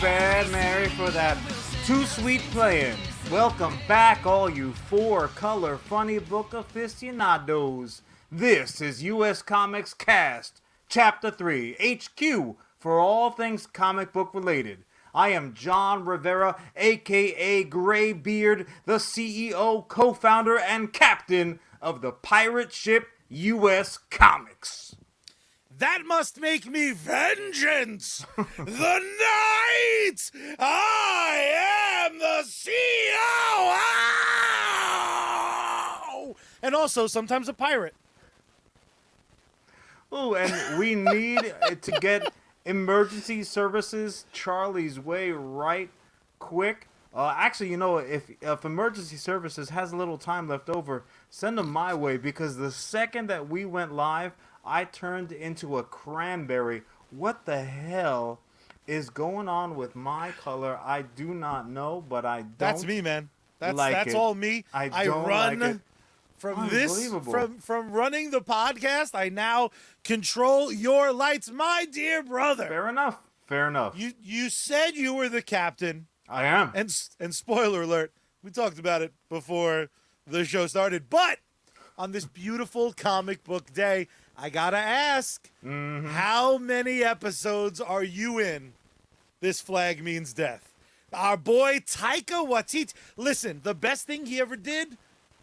bad, Mary, for that too sweet playing. Welcome back, all you four-color funny book aficionados. This is US Comics Cast, Chapter 3, HQ, for all things comic book related. I am John Rivera, aka Graybeard, the CEO, co-founder, and captain of the pirate ship US Comics. That must make me Vengeance, the Knight! I am the CEO! And also, sometimes a pirate. Oh, and we need to get emergency services Charlie's way right quick. Actually, you know, if emergency services has a little time left over, send them my way, because the second that we went live, I turned into a cranberry. What the hell is going on with my color? I do not know, but I don't. That's me, man. That's it. all me. I don't run like it. from this from running the podcast. I now control your lights, my dear brother. Fair enough. You said you were the captain. I am. And spoiler alert, we talked about it before the show started, but on this beautiful comic book day, I gotta ask, how many episodes are you in This Flag Means Death? Our boy Taika Waititi. Listen, the best thing he ever did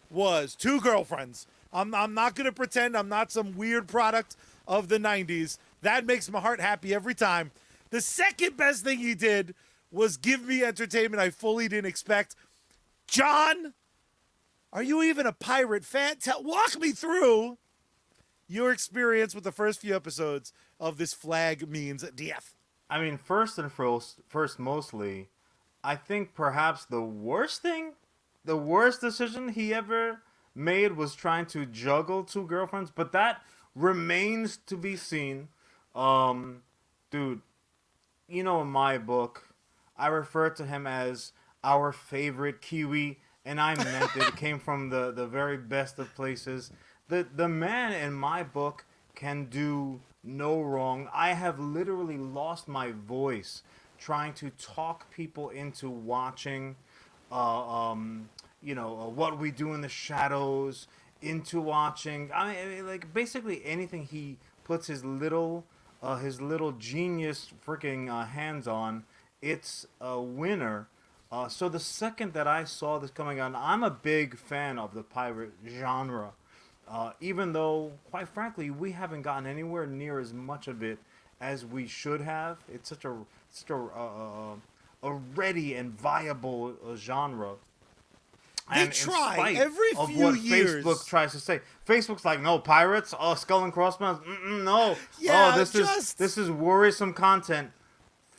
was 2 girlfriends. I'm not gonna pretend I'm not some weird product of the 90s. That makes my heart happy every time. The second best thing he did was give me entertainment I fully didn't expect. John, are you even a pirate fan? Walk me through your experience with the first few episodes of This Flag Means Death. I mean, first mostly, I think perhaps the worst decision he ever made was trying to juggle 2 girlfriends, but that remains to be seen. Dude, you know, in my book, I refer to him as our favorite Kiwi, and I meant it. It came from the very best of places. The man in my book can do no wrong. I have literally lost my voice trying to talk people into watching, What We Do in the Shadows, into watching. I mean, like, basically anything he puts his little genius freaking hands on, it's a winner. So the second that I saw this coming on, I'm a big fan of the pirate genre. Even though, quite frankly, we haven't gotten anywhere near as much of it as we should have. It's such a ready and viable genre. They try every few years. Facebook tries to say. Facebook's like, no, pirates, skull and crossbones, no. Yeah, this is worrisome content.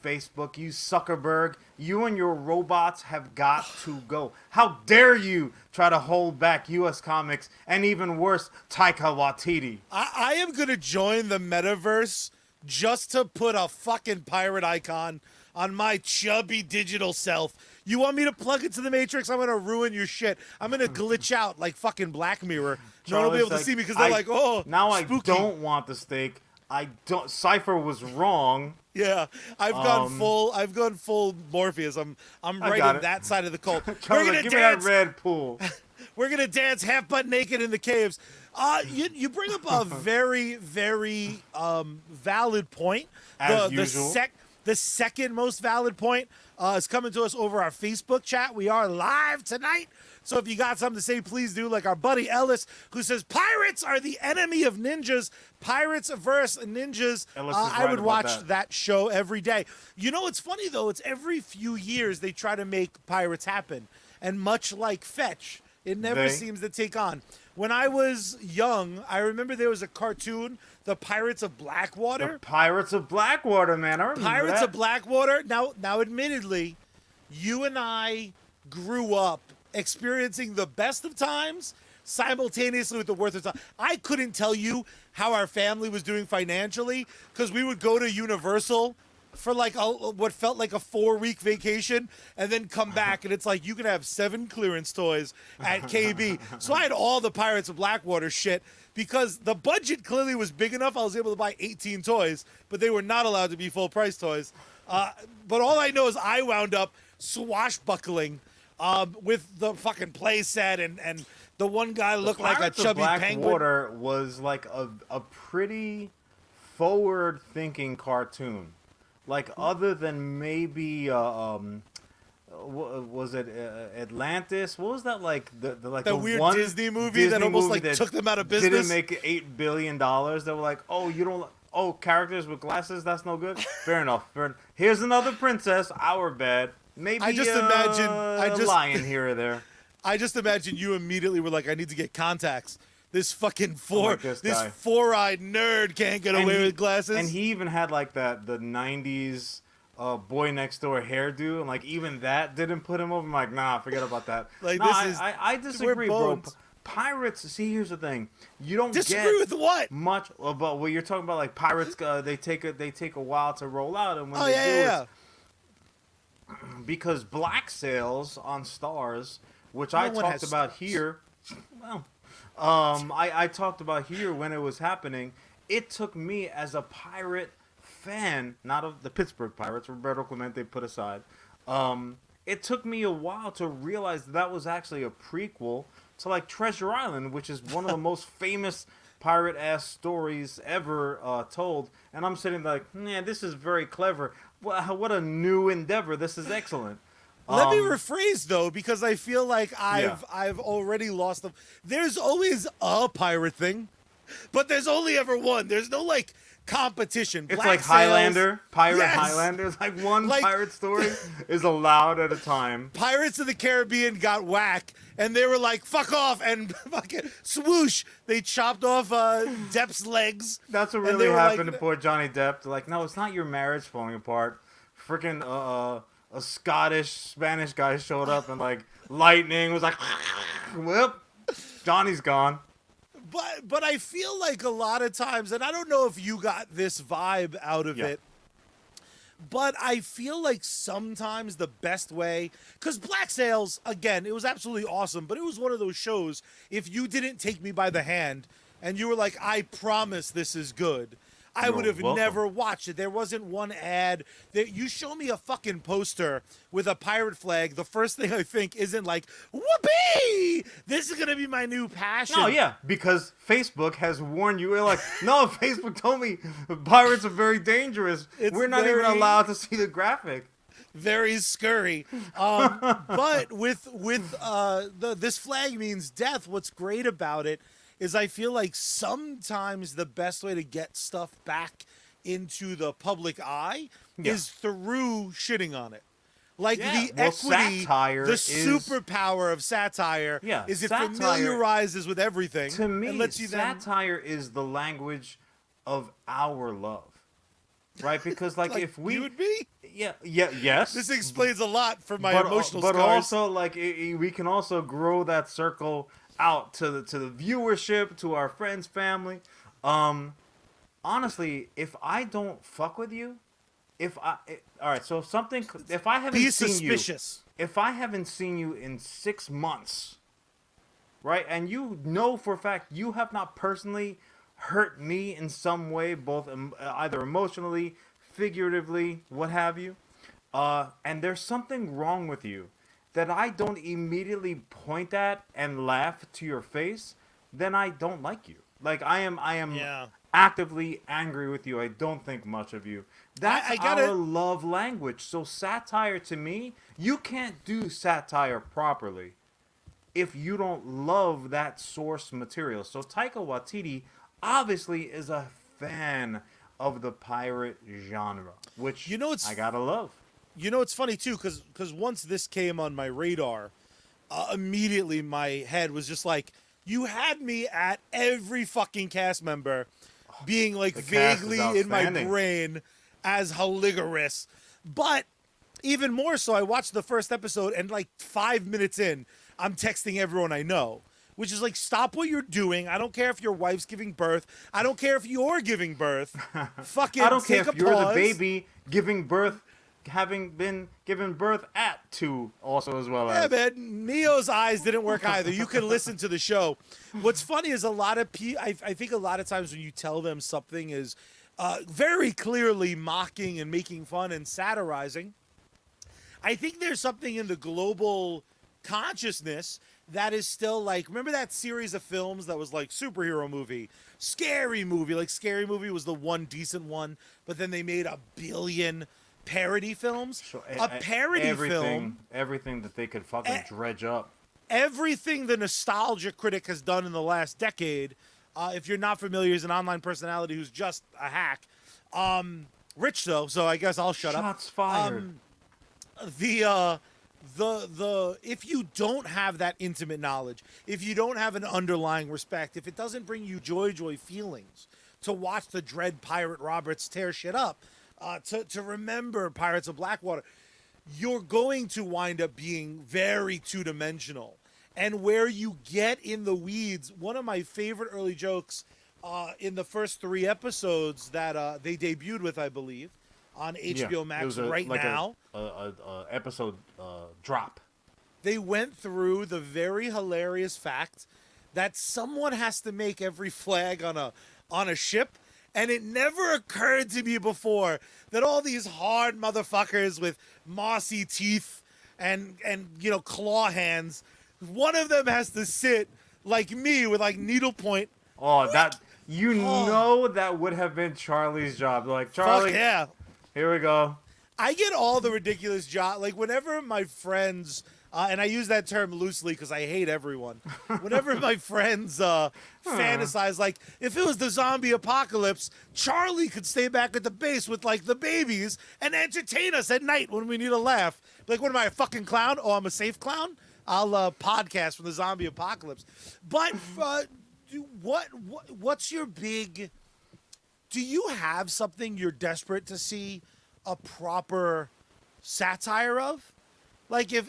Facebook, you Zuckerberg, you and your robots have got to go. How dare you try to hold back US Comics, and even worse, Taika Waititi. I am going to join the metaverse just to put a fucking pirate icon on my chubby digital self. You want me to plug into the Matrix? I'm going to ruin your shit. I'm going to glitch out like fucking Black Mirror. No one will be able to see me because they're like, oh, now spooky. I don't want the steak. Cypher was wrong. Yeah, I've gone full Morpheus. I'm right on that side of the cult. We're gonna give dance. Me that red pool. We're gonna dance half butt naked in the caves. You bring up a very, very valid point. As usual. The second most valid point is coming to us over our Facebook chat. We are live tonight. So if you got something to say, please do. Like our buddy Ellis, who says, pirates are the enemy of ninjas. Pirates versus ninjas. I would watch that show every day. You know, it's funny, though. It's every few years they try to make pirates happen. And much like Fetch, it never seems to take on. When I was young, I remember there was a cartoon, The Pirates of Blackwater. The Pirates of Blackwater, man. I remember Pirates that. of Blackwater. Now, admittedly, you and I grew up experiencing the best of times simultaneously with the worst of time. I couldn't tell you how our family was doing financially because we would go to Universal for like what felt like a 4-week vacation and then come back and it's like you can have 7 clearance toys at KB. So I had all the Pirates of Blackwater shit because the budget clearly was big enough. I was able to buy 18 toys, but they were not allowed to be full price toys. But all I know is I wound up swashbuckling with the fucking play set, and the one guy looked like a Pirates of chubby penguin. Blackwater was like a pretty forward-thinking cartoon. Like other than maybe was it Atlantis? What was that like? The weird one Disney movie that almost like took them out of business. Didn't make $8 billion. They were like, oh, you don't. Oh, characters with glasses. That's no good. Fair enough. Here's another princess. Our bad. Maybe I just imagine a lion here or there. I just imagine you immediately were like, I need to get contacts. This fucking this guy. four-eyed nerd can't get away with glasses. And he even had like the 90s boy next door hairdo, and like even that didn't put him over. I'm like, nah, forget about that. Like, nah, this is I disagree, bro. Pirates. See, here's the thing. You don't disagree with what much about what you're talking about. Like pirates, they take a while to roll out, and when because black sails on Stars, which I talked about here. Well. I talked about here when it was happening. It took me as a pirate fan, not of the Pittsburgh Pirates, Roberto Clemente put aside. It took me a while to realize that was actually a prequel to like Treasure Island, which is one of the most famous pirate-ass stories ever told. And I'm sitting there like, man, this is very clever. What a new endeavor. This is excellent. Let me rephrase though, because I feel like I've already lost them. There's always a pirate thing, but there's only ever one. There's no like competition. It's Black like Sails, Highlander, yes! Highlander. It's like one pirate story is allowed at a time. Pirates of the Caribbean got whack, and they were like, "Fuck off!" and fucking swoosh, they chopped off Depp's legs. That's what really happened to poor Johnny Depp. They're like, no, it's not your marriage falling apart. Freaking a Spanish guy showed up and like lightning was like, whoop, Johnny's gone. But I feel like a lot of times, and I don't know if you got this vibe out of it, but I feel like sometimes the best way, because Black Sails, again, it was absolutely awesome, but it was one of those shows, if you didn't take me by the hand and you were like, I promise this is good, I would have never watched it. There wasn't one ad. You show me a fucking poster with a pirate flag, the first thing I think isn't like, whoopee! This is going to be my new passion. No, yeah, because Facebook has warned you. You're like, no, Facebook told me pirates are very dangerous. We're not even allowed to see the graphic. Very scurry. But with this flag means death, what's great about it is I feel like sometimes the best way to get stuff back into the public eye is through shitting on it. Like the equity, the superpower of satire is it familiarizes with everything. To me, and lets you satire is the language of our love. Right? Because like if we... You and me? Yes. This explains a lot for my emotional scars. But also, like, we can also grow that circle out to the viewership, to our friends, family. Honestly, if I don't fuck with you, all right, so if I haven't be seen suspicious. If I haven't seen you in 6 months, right, and you know for a fact you have not personally hurt me in some way, both either emotionally, figuratively, what have you, and there's something wrong with you that I don't immediately point at and laugh to your face, then I don't like you. Like I am actively angry with you. I don't think much of you. That's our love language. So satire to me, you can't do satire properly if you don't love that source material. So Taika Waititi obviously is a fan of the pirate genre, which I gotta love. You know, it's funny, too, because once this came on my radar, immediately my head was just like, you had me at every fucking cast member being, like, vaguely in my brain as Haligarus. But even more so, I watched the first episode, and, like, 5 minutes in, I'm texting everyone I know. Which is like, stop what you're doing. I don't care if your wife's giving birth. I don't care if you're giving birth. Fucking I don't care if you're pause. the baby giving birth, having been given birth at 2 also as well as. Yeah, man. Neo's eyes didn't work either. You can listen to the show. What's funny is a lot of I think a lot of times when you tell them something is very clearly mocking and making fun and satirizing. I think there's something in the global consciousness that is still like, remember that series of films that was like superhero movie, scary movie, like scary movie was the one decent one, but then they made a billion parody films. So, A parody film, everything that they could fucking dredge up. everything the nostalgia critic has done in the last decade. If you're not familiar, he's an online personality who's just a hack. Rich though, so I guess I'll shut up. Shots fired. The if you don't have that intimate knowledge, if you don't have an underlying respect, if it doesn't bring you joy feelings to watch the Dread Pirate Roberts tear shit up, to remember Pirates of Blackwater, you're going to wind up being very two-dimensional. And where you get in the weeds, one of my favorite early jokes in the first 3 episodes that they debuted with, I believe, on HBO Max now. A episode drop. They went through the very hilarious fact that someone has to make every flag on a ship, and it never occurred to me before that all these hard motherfuckers with mossy teeth and claw hands, one of them has to sit like me with like needlepoint. Oh, that know that would have been Charlie's job. Like, Charlie, Fuck yeah. Here we go. I get all the ridiculous job. Like, whenever my friends, and I use that term loosely because I hate everyone. Whenever my friends fantasize, like, if it was the zombie apocalypse, Charlie could stay back at the base with, like, the babies and entertain us at night when we need a laugh. Like, what am I, a fucking clown? Oh, I'm a safe clown? I'll podcast from the zombie apocalypse. But what's your big... Do you have something you're desperate to see a proper satire of? Like if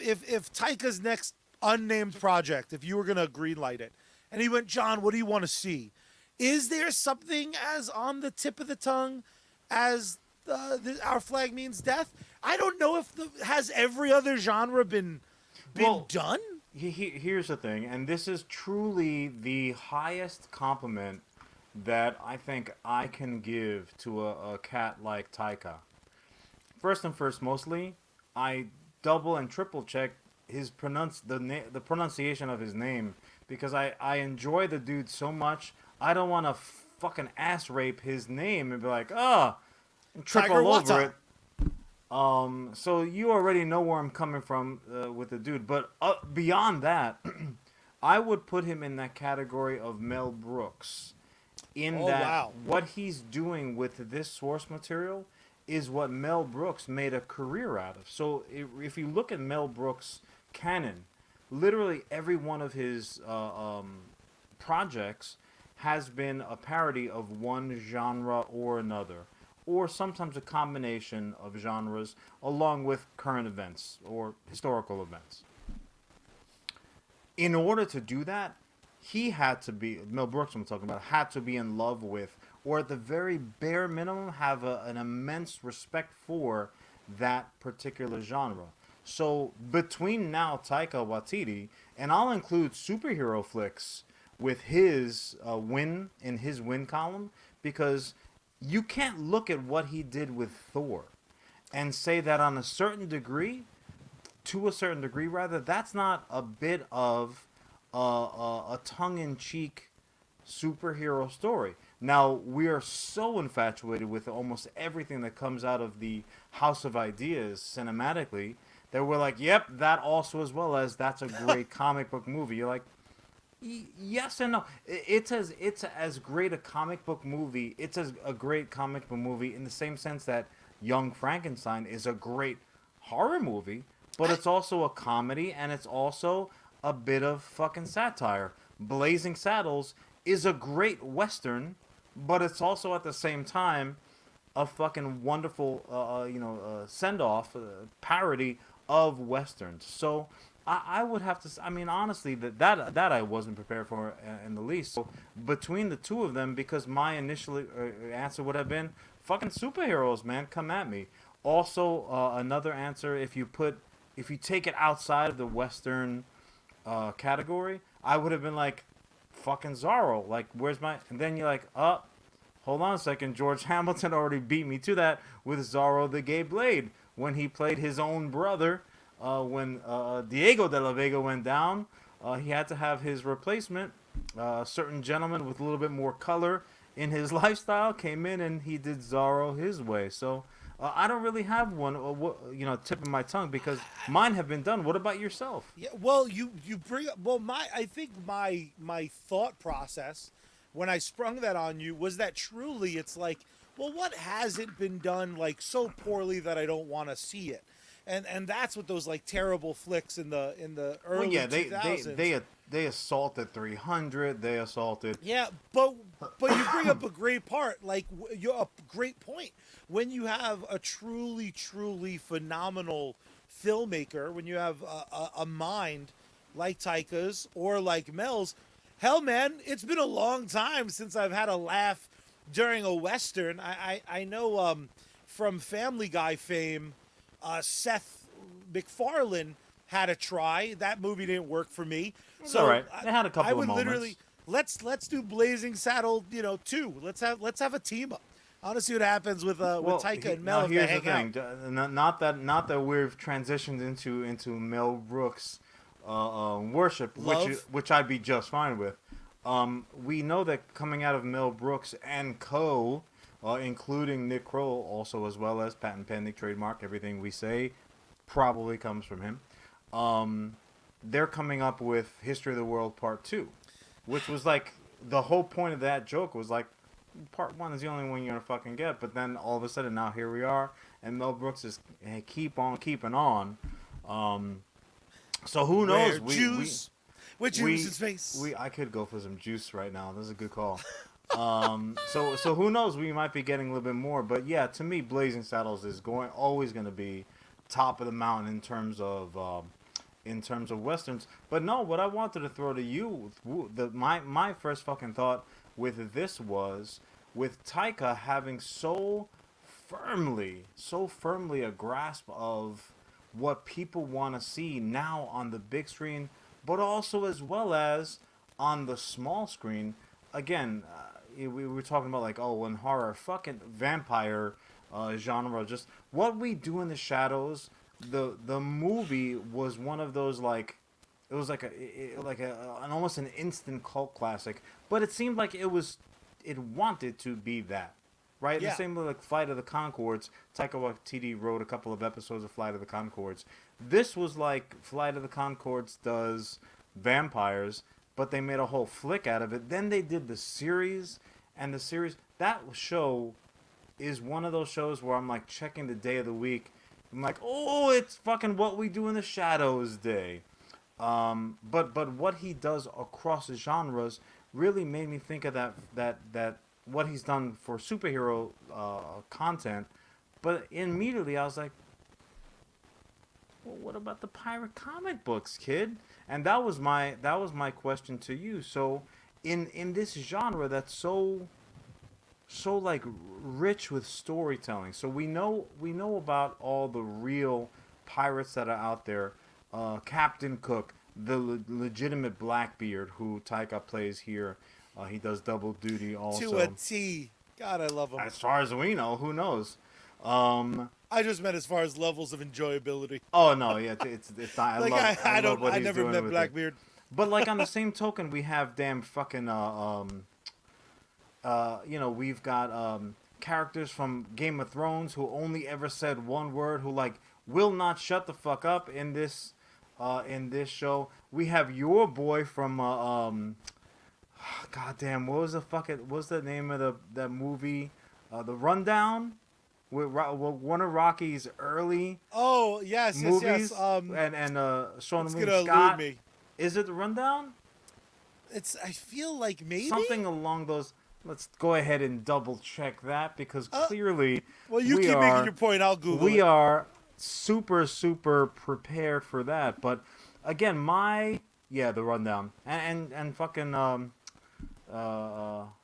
Taika's next unnamed project, if you were going to greenlight it, and he went, John, what do you want to see? Is there something as on the tip of the tongue as Our Flag Means Death? I don't know if has every other genre been done? Here's the thing, and this is truly the highest compliment that I think I can give to a cat like Taika. First and first, mostly, I double and triple check his the pronunciation of his name because I enjoy the dude so much. I don't want to fucking ass rape his name and be like, and trip Tiger all over Wata. it. So you already know where I'm coming from with the dude. But beyond that, I would put him in that category of Mel Brooks. What he's doing with this source material is what Mel Brooks made a career out of. So if you look at Mel Brooks' canon, literally every one of his projects has been a parody of one genre or another, or sometimes a combination of genres along with current events or historical events. In order to do that, he had to be, Mel Brooks I'm talking about, had to be in love with, or at the very bare minimum, have an immense respect for that particular genre. So between now Taika Waititi, and I'll include superhero flicks with his win in his win column, because you can't look at what he did with Thor and say that on a certain degree, that's not a bit of a tongue-in-cheek superhero story. Now, we are so infatuated with almost everything that comes out of the House of Ideas cinematically that we're like, yep, that also as well as that's a great comic book movie. You're like, yes and no. It's as great a comic book movie. It's as a great comic book movie in the same sense that Young Frankenstein is a great horror movie, but it's also a comedy and it's also a bit of fucking satire. Blazing Saddles is a great Western, but it's also at the same time a fucking wonderful, send-off, parody of Westerns. So I would have to, I mean, honestly, that I wasn't prepared for in the least. So between the two of them, because my initial answer would have been, fucking superheroes, man, come at me. Also, another answer, if you take it outside of the Western category, I would have been like, fucking Zorro. Like, where's my... And then you're like, hold hold on a second, George Hamilton already beat me to that with Zorro the Gay Blade when he played his own brother. When Diego de la Vega went down, he had to have his replacement, a certain gentleman with a little bit more color in his lifestyle, came in and he did Zorro his way. So I don't really have one, tip of my tongue because mine have been done. What about yourself? Yeah, well, you bring up, well, I think my thought process when I sprung that on you was that truly it's like, well, what hasn't been done like so poorly that I don't want to see it, and that's what those like terrible flicks in the early 2000s. They assaulted 300. They assaulted. Yeah, but you bring up a great part, like you're a great point. When you have a truly phenomenal filmmaker, when you have a mind like Taika's or like Mel's, hell, man, it's been a long time since I've had a laugh during a Western. I know from Family Guy fame, Seth MacFarlane had a try. That movie didn't work for me. So all right. They had a couple I would of moments. literally let's do Blazing Saddle, 2. Let's have a team up. I want to see what happens with Taika and Mel. Now if they here's the hang thing. out. Not that we've transitioned into Mel Brooks worship, which I'd be just fine with. We know that coming out of Mel Brooks and co, including Nick Kroll, also as well as patent pending, trademark, everything we say probably comes from him. They're coming up with History of the World Part 2, which was like the whole point of that joke was like Part 1 is the only one you're gonna fucking get, but then all of a sudden now here we are, and Mel Brooks is keep on keeping on. So who knows? With juice in space. I could go for some juice right now. This is a good call. So who knows? We might be getting a little bit more, but yeah, to me, Blazing Saddles is always going to be top of the mountain in terms of westerns. But no, what I wanted to throw to you, my first fucking thought with this was with Taika having so firmly a grasp of what people want to see now on the big screen, but also as well as on the small screen. Again, we were talking about like, in horror, fucking vampire genre, just What We Do in the Shadows. The movie was one of those like, it was like an almost an instant cult classic, but it seemed like it wanted to be that. Right? Yeah. The same with like Flight of the Conchords. Taika Waititi wrote a couple of episodes of Flight of the Conchords. This was like Flight of the Conchords does vampires, but they made a whole flick out of it. Then they did the series, and that show is one of those shows where I'm like checking the day of the week. I'm like, oh, it's fucking What We Do in the Shadows Day. But what he does across the genres really made me think of that what he's done for superhero content. But immediately I was like, well, what about the pirate comic books, kid? And that was my question to you. So in this genre that's so like rich with storytelling. So we know about all the real pirates that are out there. Captain Cook, the legitimate Blackbeard who Taika plays here. He does double duty also. To a T. God, I love him. As far as we know, who knows? I just meant as far as levels of enjoyability. Oh no, yeah, it's not. Like I never met Blackbeard. But like on the same token, we have damn fucking we've got characters from Game of Thrones who only ever said one word, who like will not shut the fuck up in this show. We have your boy from goddamn, what's the name of that movie? The Rundown, with one of Rocky's early movies. And Sean William Scott. Me. Is it The Rundown? I feel like maybe something along those. Let's go ahead and double check that because clearly. Well, you keep making your point. I'll Google it. We are super prepared for that. But again, The Rundown and fucking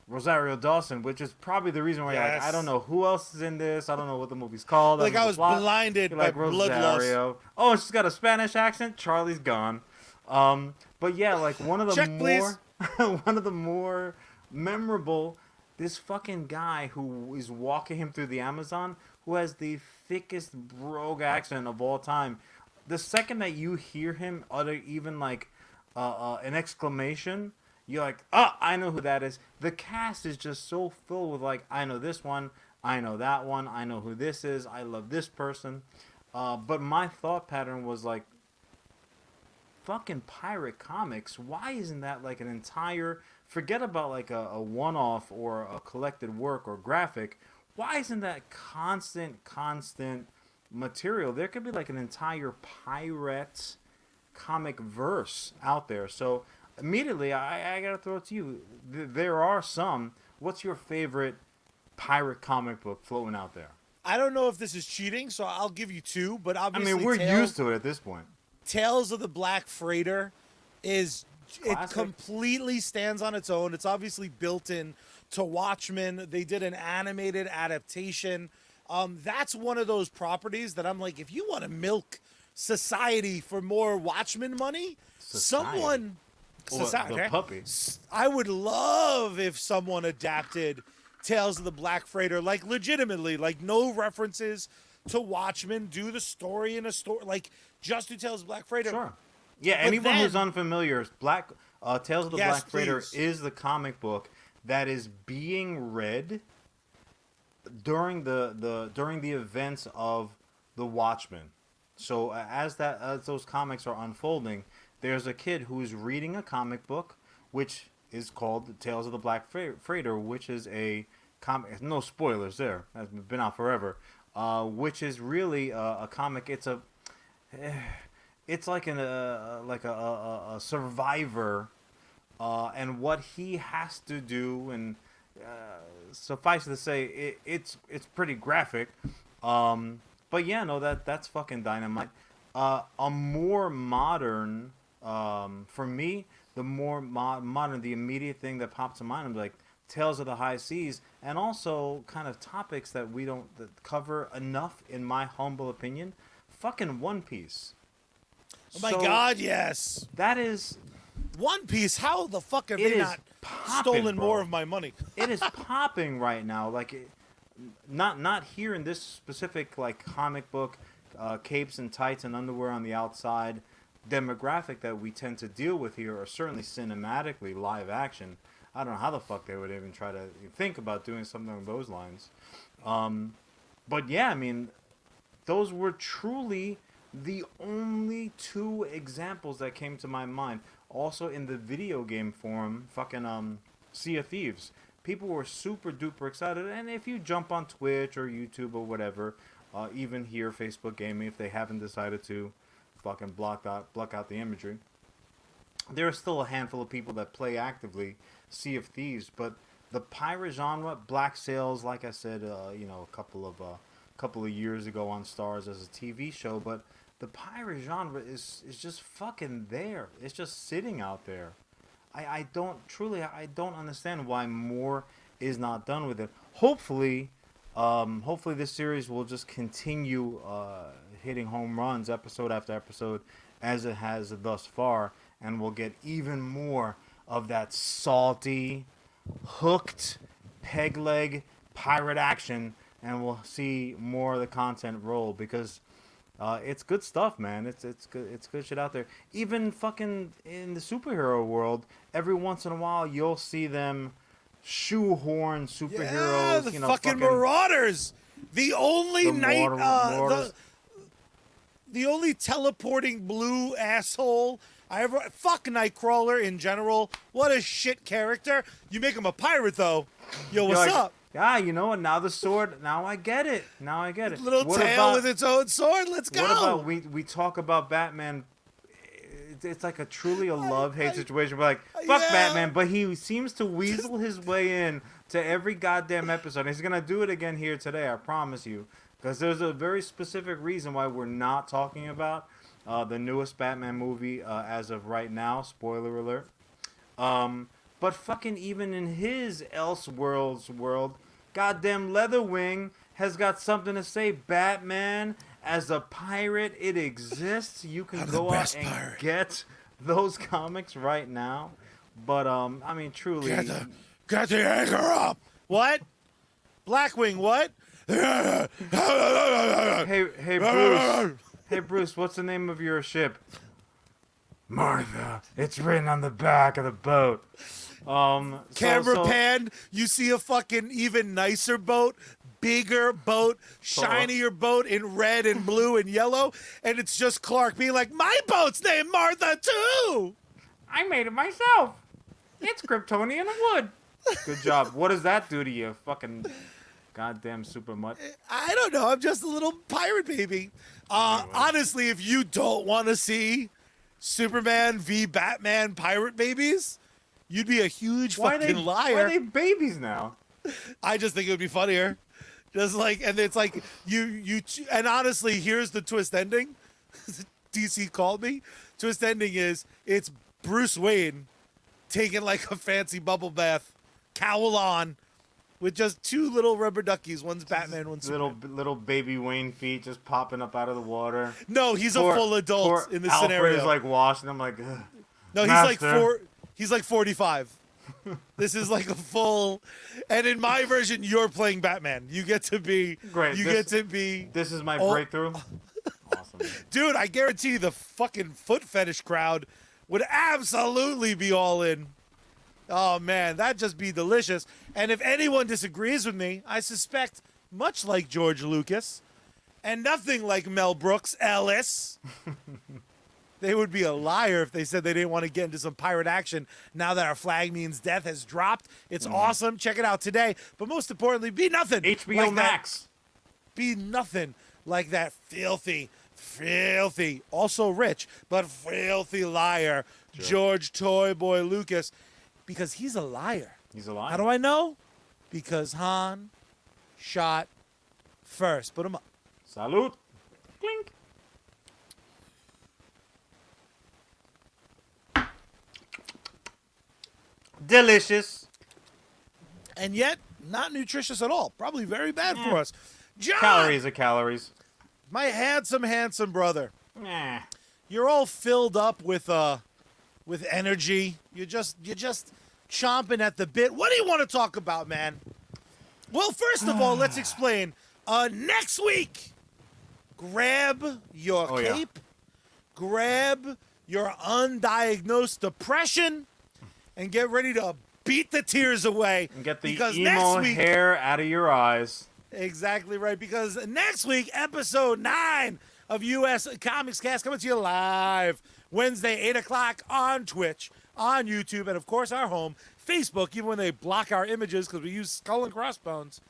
Rosario Dawson, which is probably the reason why you're like, I don't know who else is in this. I don't know what the movie's called. Like I was blinded by Rosario. Bloodlust. Oh, she's got a Spanish accent. Charlie's gone. But yeah, like one of the more memorable this fucking guy who is walking him through the Amazon, who has the thickest brogue accent of all time. The second that you hear him utter even like an exclamation, you're like, oh, I know who that is. The cast is just so filled with like, I know this one, I know that one, I know who this is, I love this person. But my thought pattern was like, fucking pirate comics. Why isn't that like an entire? Forget about like a one-off or a collected work or graphic. Why isn't that constant material? There could be like an entire pirate comic verse out there. So immediately, I gotta throw it to you. There are some. What's your favorite pirate comic book floating out there? I don't know if this is cheating, so I'll give you two. But I obviously, mean, we're used to it at this point. Tales of the Black Freighter is it Classic. completely stands on its own. It's obviously built in to Watchmen. They did an animated adaptation. That's one of those properties that I'm like, if you want to milk society for more Watchmen money, someone society, the right? puppy. I would love if someone adapted Tales of the Black Freighter, like legitimately, like no references to Watchmen, do the story in a story, like just do Tales of the Black Freighter. Sure. Yeah, But anyone who's then- unfamiliar, Tales of the Yes, Black Freighter please. is the comic book that is being read during the events of the Watchmen. So as those comics are unfolding, there's a kid who is reading a comic book, which is called Tales of the Black Freighter, which is a comic. No spoilers there. Has been out forever. Which is really a comic. It's like a survivor, and what he has to do, and suffice to say, it's pretty graphic. But yeah, no, that's fucking dynamite. A more modern, for me, the more modern, the immediate thing that pops to mind, I'm like Tales of the High Seas, and also kind of topics that we don't cover enough, in my humble opinion. Fucking One Piece. Oh my God, yes. That is. One Piece, how the fuck have It they is not poppin', stolen bro. more of my money? It is popping right now. Like, not here in this specific like comic book, capes and tights and underwear on the outside demographic that we tend to deal with here, or certainly cinematically live action. I don't know how the fuck they would even try to think about doing something along those lines. But yeah, I mean, those were truly the only two examples that came to my mind. Also in the video game form, fucking Sea of Thieves. People were super duper excited, and if you jump on Twitch or YouTube or whatever, even here Facebook Gaming, if they haven't decided to fucking block out the imagery, there are still a handful of people that play actively Sea of Thieves. But the pirate genre, Black Sails, like I said, a couple of years ago on Stars as a TV show, but the pirate genre is just fucking there. It's just sitting out there. I don't understand why more is not done with it. Hopefully this series will just continue hitting home runs episode after episode as it has thus far, and we'll get even more of that salty, hooked, peg leg pirate action, and we'll see more of the content roll, because it's good stuff, man. It's good shit out there. Even fucking in the superhero world, every once in a while you'll see them shoehorn superheroes. Yeah, the fucking Marauders. The only Marauders. The only teleporting blue asshole I ever. Fuck Nightcrawler in general. What a shit character. You make him a pirate though. Yo, what's up? Yeah, you know what? Now the sword. Now I get it. Little tail with its own sword. Let's go. What about we talk about Batman? It's like truly a love-hate situation. We're like, fuck Batman, but he seems to weasel his way in to every goddamn episode. He's gonna do it again here today, I promise you. Because there's a very specific reason why we're not talking about the newest Batman movie as of right now. Spoiler alert. But fucking even in his Elseworlds world, goddamn Leatherwing has got something to say. Batman as a pirate, it exists. You can go out and get those comics right now. But I mean, truly, get the anchor up. What? Blackwing, what? Hey, Bruce. Hey, Bruce, what's the name of your ship? Martha. It's written on the back of the boat. Camera pan, you see a fucking even nicer boat, bigger boat, shinier boat in red and blue and yellow, and it's just Clark being like, my boat's named Martha too! I made it myself. It's Kryptonian wood. Good job. What does that do to you, fucking goddamn super mutt? I don't know, I'm just a little pirate baby. Honestly, if you don't want to see Superman v. Batman pirate babies, you'd be a huge fucking liar. Why are they babies now? I just think it would be funnier. Just like, and it's like, and honestly, here's the twist ending. DC called me. Twist ending is, it's Bruce Wayne taking like a fancy bubble bath, cowl on, with just two little rubber duckies. One's Batman, one's Superman. Little baby Wayne feet just popping up out of the water. No, he's a full adult in this scenario. Alfred's like washing them like, ugh. No, he's like 45. This is like a full, and in my version, you're playing Batman. You get to be great. This is my breakthrough. Awesome, dude. I guarantee the fucking foot fetish crowd would absolutely be all in. Oh man, that'd just be delicious. And if anyone disagrees with me, I suspect, much like George Lucas, and nothing like Mel Brooks Ellis. They would be a liar if they said they didn't want to get into some pirate action now that Our Flag Means Death has dropped. It's awesome. Check it out today. But most importantly, be nothing. HBO like Max. Be nothing like that filthy, also rich, but filthy liar, George Toy Boy Lucas, because he's a liar. He's a liar. How do I know? Because Han shot first. Put him up. Salute. Clink. Delicious. And yet, not nutritious at all. Probably very bad for us. John! Calories are calories. My handsome brother. Nah. You're all filled up with energy. You're just chomping at the bit. What do you want to talk about, man? Well, first of all, let's explain. Next week, grab your cape, grab your undiagnosed depression, and get ready to beat the tears away. And get the emo hair out of your eyes. Exactly right, because next week, episode 9 of USComics Cast coming to you live Wednesday, 8 o'clock on Twitch, on YouTube, and of course our home, Facebook, even when they block our images because we use Skull and Crossbones.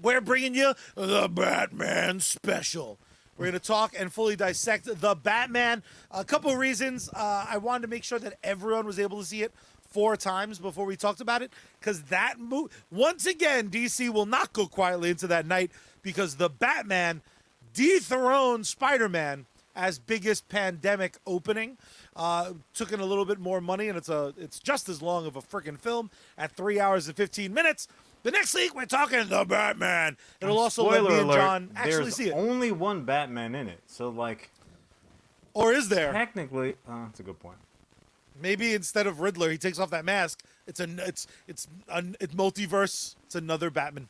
We're bringing you the Batman special. We're going to talk and fully dissect the Batman. A couple reasons. I wanted to make sure that everyone was able to see it 4 times before we talked about it, because that once again, DC will not go quietly into that night, because the Batman dethroned Spider-Man as biggest pandemic opening. Took in a little bit more money, and it's just as long of a freaking film at 3 hours and 15 minutes. The next week, we're talking the Batman. It'll also let me and John actually see it. There's only one Batman in it, so like... Or is there? Technically, that's a good point. Maybe instead of Riddler, he takes off that mask. It's multiverse. It's another Batman.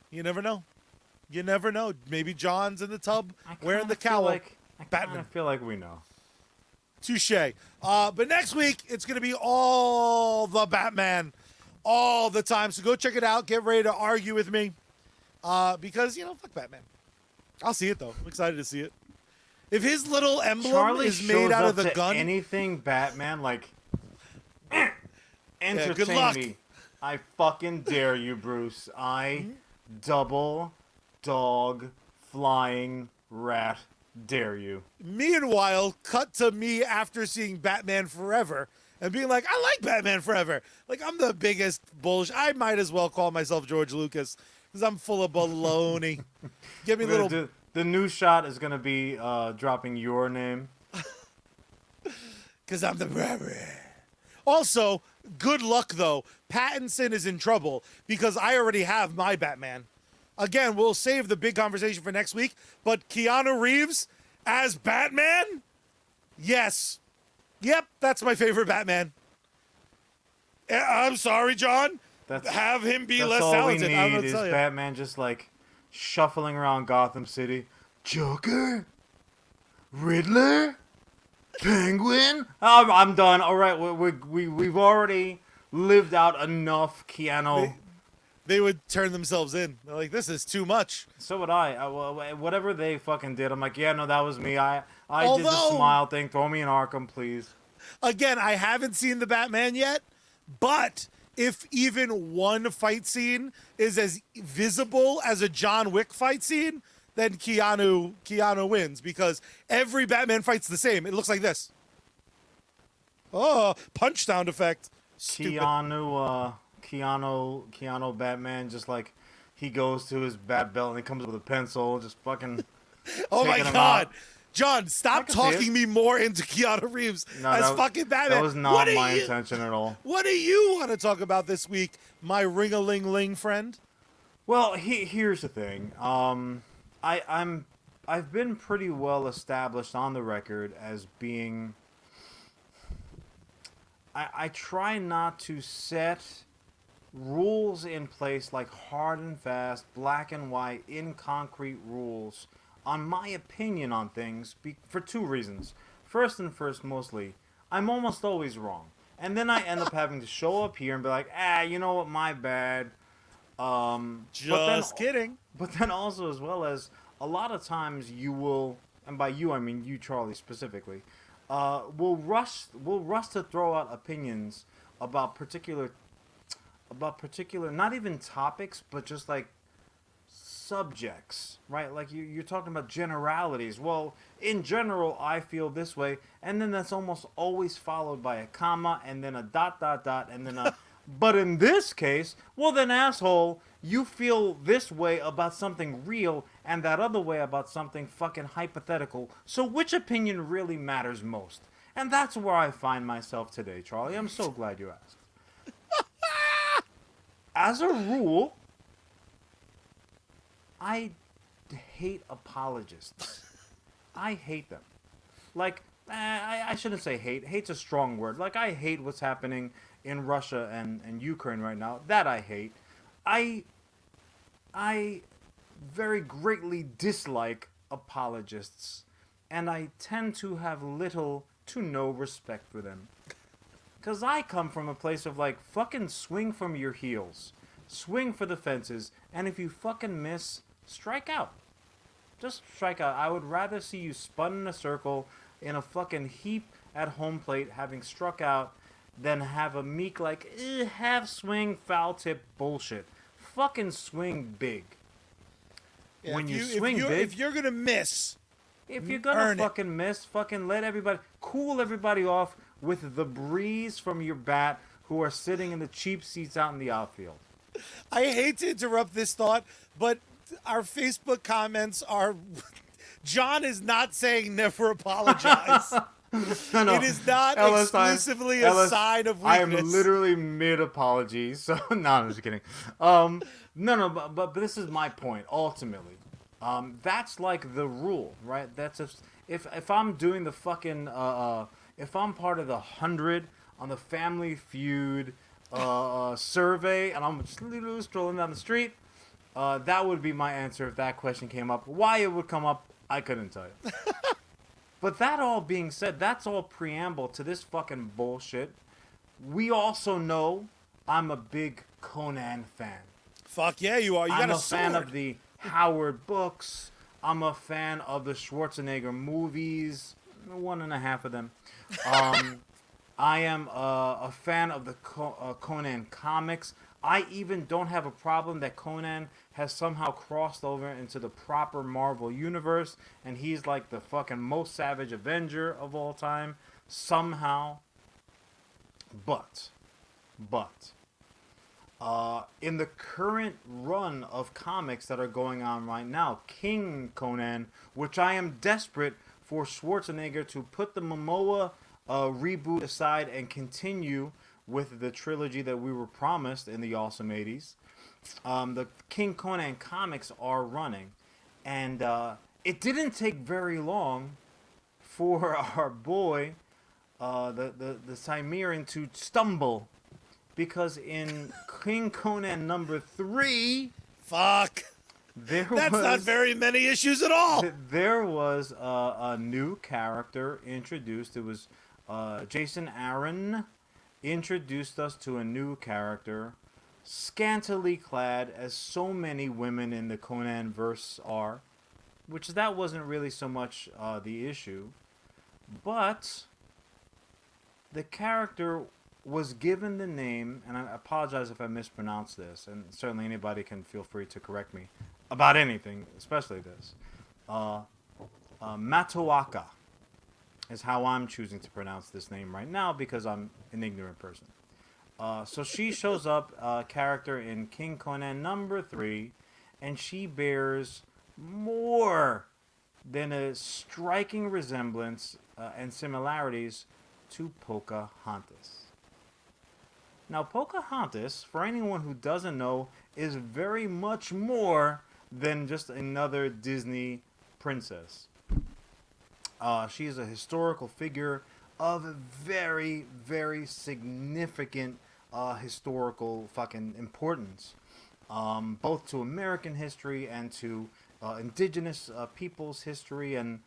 You never know. You never know. Maybe John's in the tub wearing the cowl. I kind of feel like we know. Touche. But next week, it's going to be all the Batman all the time. So go check it out. Get ready to argue with me. Because, fuck Batman. I'll see it, though. I'm excited to see it. If his little emblem is made out of the gun. Anything Batman, like, entertain good luck. me. I fucking dare you, Bruce. I double dog flying rat dare you. Meanwhile, cut to me after seeing Batman Forever and being like, I like Batman Forever. Like, I'm the biggest bullshit. I might as well call myself George Lucas because I'm full of baloney. Give me a little... The new shot is going to be dropping your name. Because I'm the Batman. Also, good luck, though. Pattinson is in trouble because I already have my Batman. Again, we'll save the big conversation for next week, but Keanu Reeves as Batman? Yes. Yep, that's my favorite Batman. I'm sorry, John. have him be that's less all talented. we I don't know need what to is tell you. Batman just like shuffling around Gotham City. Joker, Riddler, Penguin. I'm done. All right, we've already lived out enough Keanu. They would turn themselves in. They're like, this is too much. So would I. Whatever they fucking did, I'm like, yeah, no, that was me. I did the Although- smile thing. Throw me in Arkham, please. Again, I haven't seen the Batman yet, but if even one fight scene is as visible as a John Wick fight scene, then Keanu wins, because every Batman fight's the same. It looks like this. Oh, punch sound effect. Stupid. Keanu Batman, just like he goes to his bat belt and he comes with a pencil, just fucking. Oh my taking him God. out. John, stop can see talking it. me more into Keanu Reeves as fucking Batman. That was not my intention at all. What do you want to talk about this week, my ring-a-ling-ling friend? Well, here's the thing. I've been pretty well established on the record as being. I try not to set rules in place, like hard and fast, black and white, in concrete rules on my opinion on things for two reasons. First and first, mostly, I'm almost always wrong. And then I end up having to show up here and be like, you know what, my bad. Just kidding. But then also, as well as, a lot of times you will, and by you I mean you, Charlie, specifically, will rush to throw out opinions about particular, not even topics, but just like subjects, right? Like you're talking about generalities. Well, in general, I feel this way, and then that's almost always followed by a comma, and then a ... and then a. But in this case, well then, asshole, you feel this way about something real, and that other way about something fucking hypothetical. So which opinion really matters most? And that's where I find myself today, Charlie. I'm so glad you asked. As a rule, I hate apologists. I hate them. Like, I shouldn't say hate. Hate's a strong word. Like, I hate what's happening in Russia and Ukraine right now. That I hate. I very greatly dislike apologists, and I tend to have little to no respect for them. Because I come from a place of like, fucking swing from your heels. Swing for the fences, and if you fucking miss, strike out. Just strike out. I would rather see you spun in a circle in a fucking heap at home plate having struck out than have a meek like, half swing, foul tip bullshit. Fucking swing big. Yeah, When you swing big, if you're gonna miss, if you're gonna earn it. fucking miss, fucking let everybody, cool everybody off with the breeze from your bat who are sitting in the cheap seats out in the outfield. I hate to interrupt this thought, but our Facebook comments are John is not saying never apologize. No. It is not Ellis, exclusively Ellis, a sign of I weakness. am literally mid apology, so no, I'm just kidding. No, but this is my point. Ultimately, that's like the rule, right? That's if I'm doing the fucking if I'm part of the 100 on the Family Feud survey, and I'm just literally strolling down the street, that would be my answer if that question came up. Why it would come up, I couldn't tell you. But that all being said, that's all preamble to this fucking bullshit. We also know I'm a big Conan fan. Fuck yeah, you are. You I'm got a sword. fan of the Howard books. I'm a fan of the Schwarzenegger movies. 1.5 of them. I am a fan of the Conan comics. I even don't have a problem that Conan has somehow crossed over into the proper Marvel universe, and he's like the fucking most savage Avenger of all time, somehow. But, in the current run of comics that are going on right now, King Conan, which I am desperate for Schwarzenegger to put the Momoa reboot aside and continue with the trilogy that we were promised in the awesome 80s. The King Conan comics are running, and it didn't take very long for our boy, the Cimmerian, to stumble because in King Conan number 3, Fuck. there That's was not very many issues at all. there was a new character introduced. It was Jason Aaron introduced us to a new character, scantily clad as so many women in the Conan verse are, which that wasn't really so much the issue, but the character was given the name, and I apologize if I mispronounce this, and certainly anybody can feel free to correct me about anything, especially this. Matoaka is how I'm choosing to pronounce this name right now because I'm an ignorant person. So she shows up, character in King Conan number 3, and she bears more than a striking resemblance and similarities to Pocahontas. Now, Pocahontas, for anyone who doesn't know, is very much more than just another Disney princess. She is a historical figure of very, very significant historical fucking importance, both to American history and to indigenous people's history, and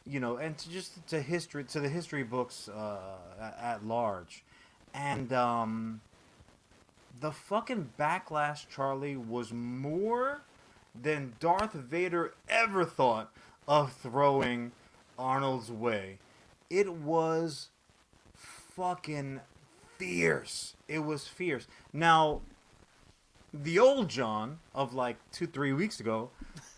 and to just to history, to the history books at large. And the fucking backlash, Charlie, was more than Darth Vader ever thought of throwing Arnold's way. It was fucking fierce. It was fierce. Now, the old John of like 2-3 weeks ago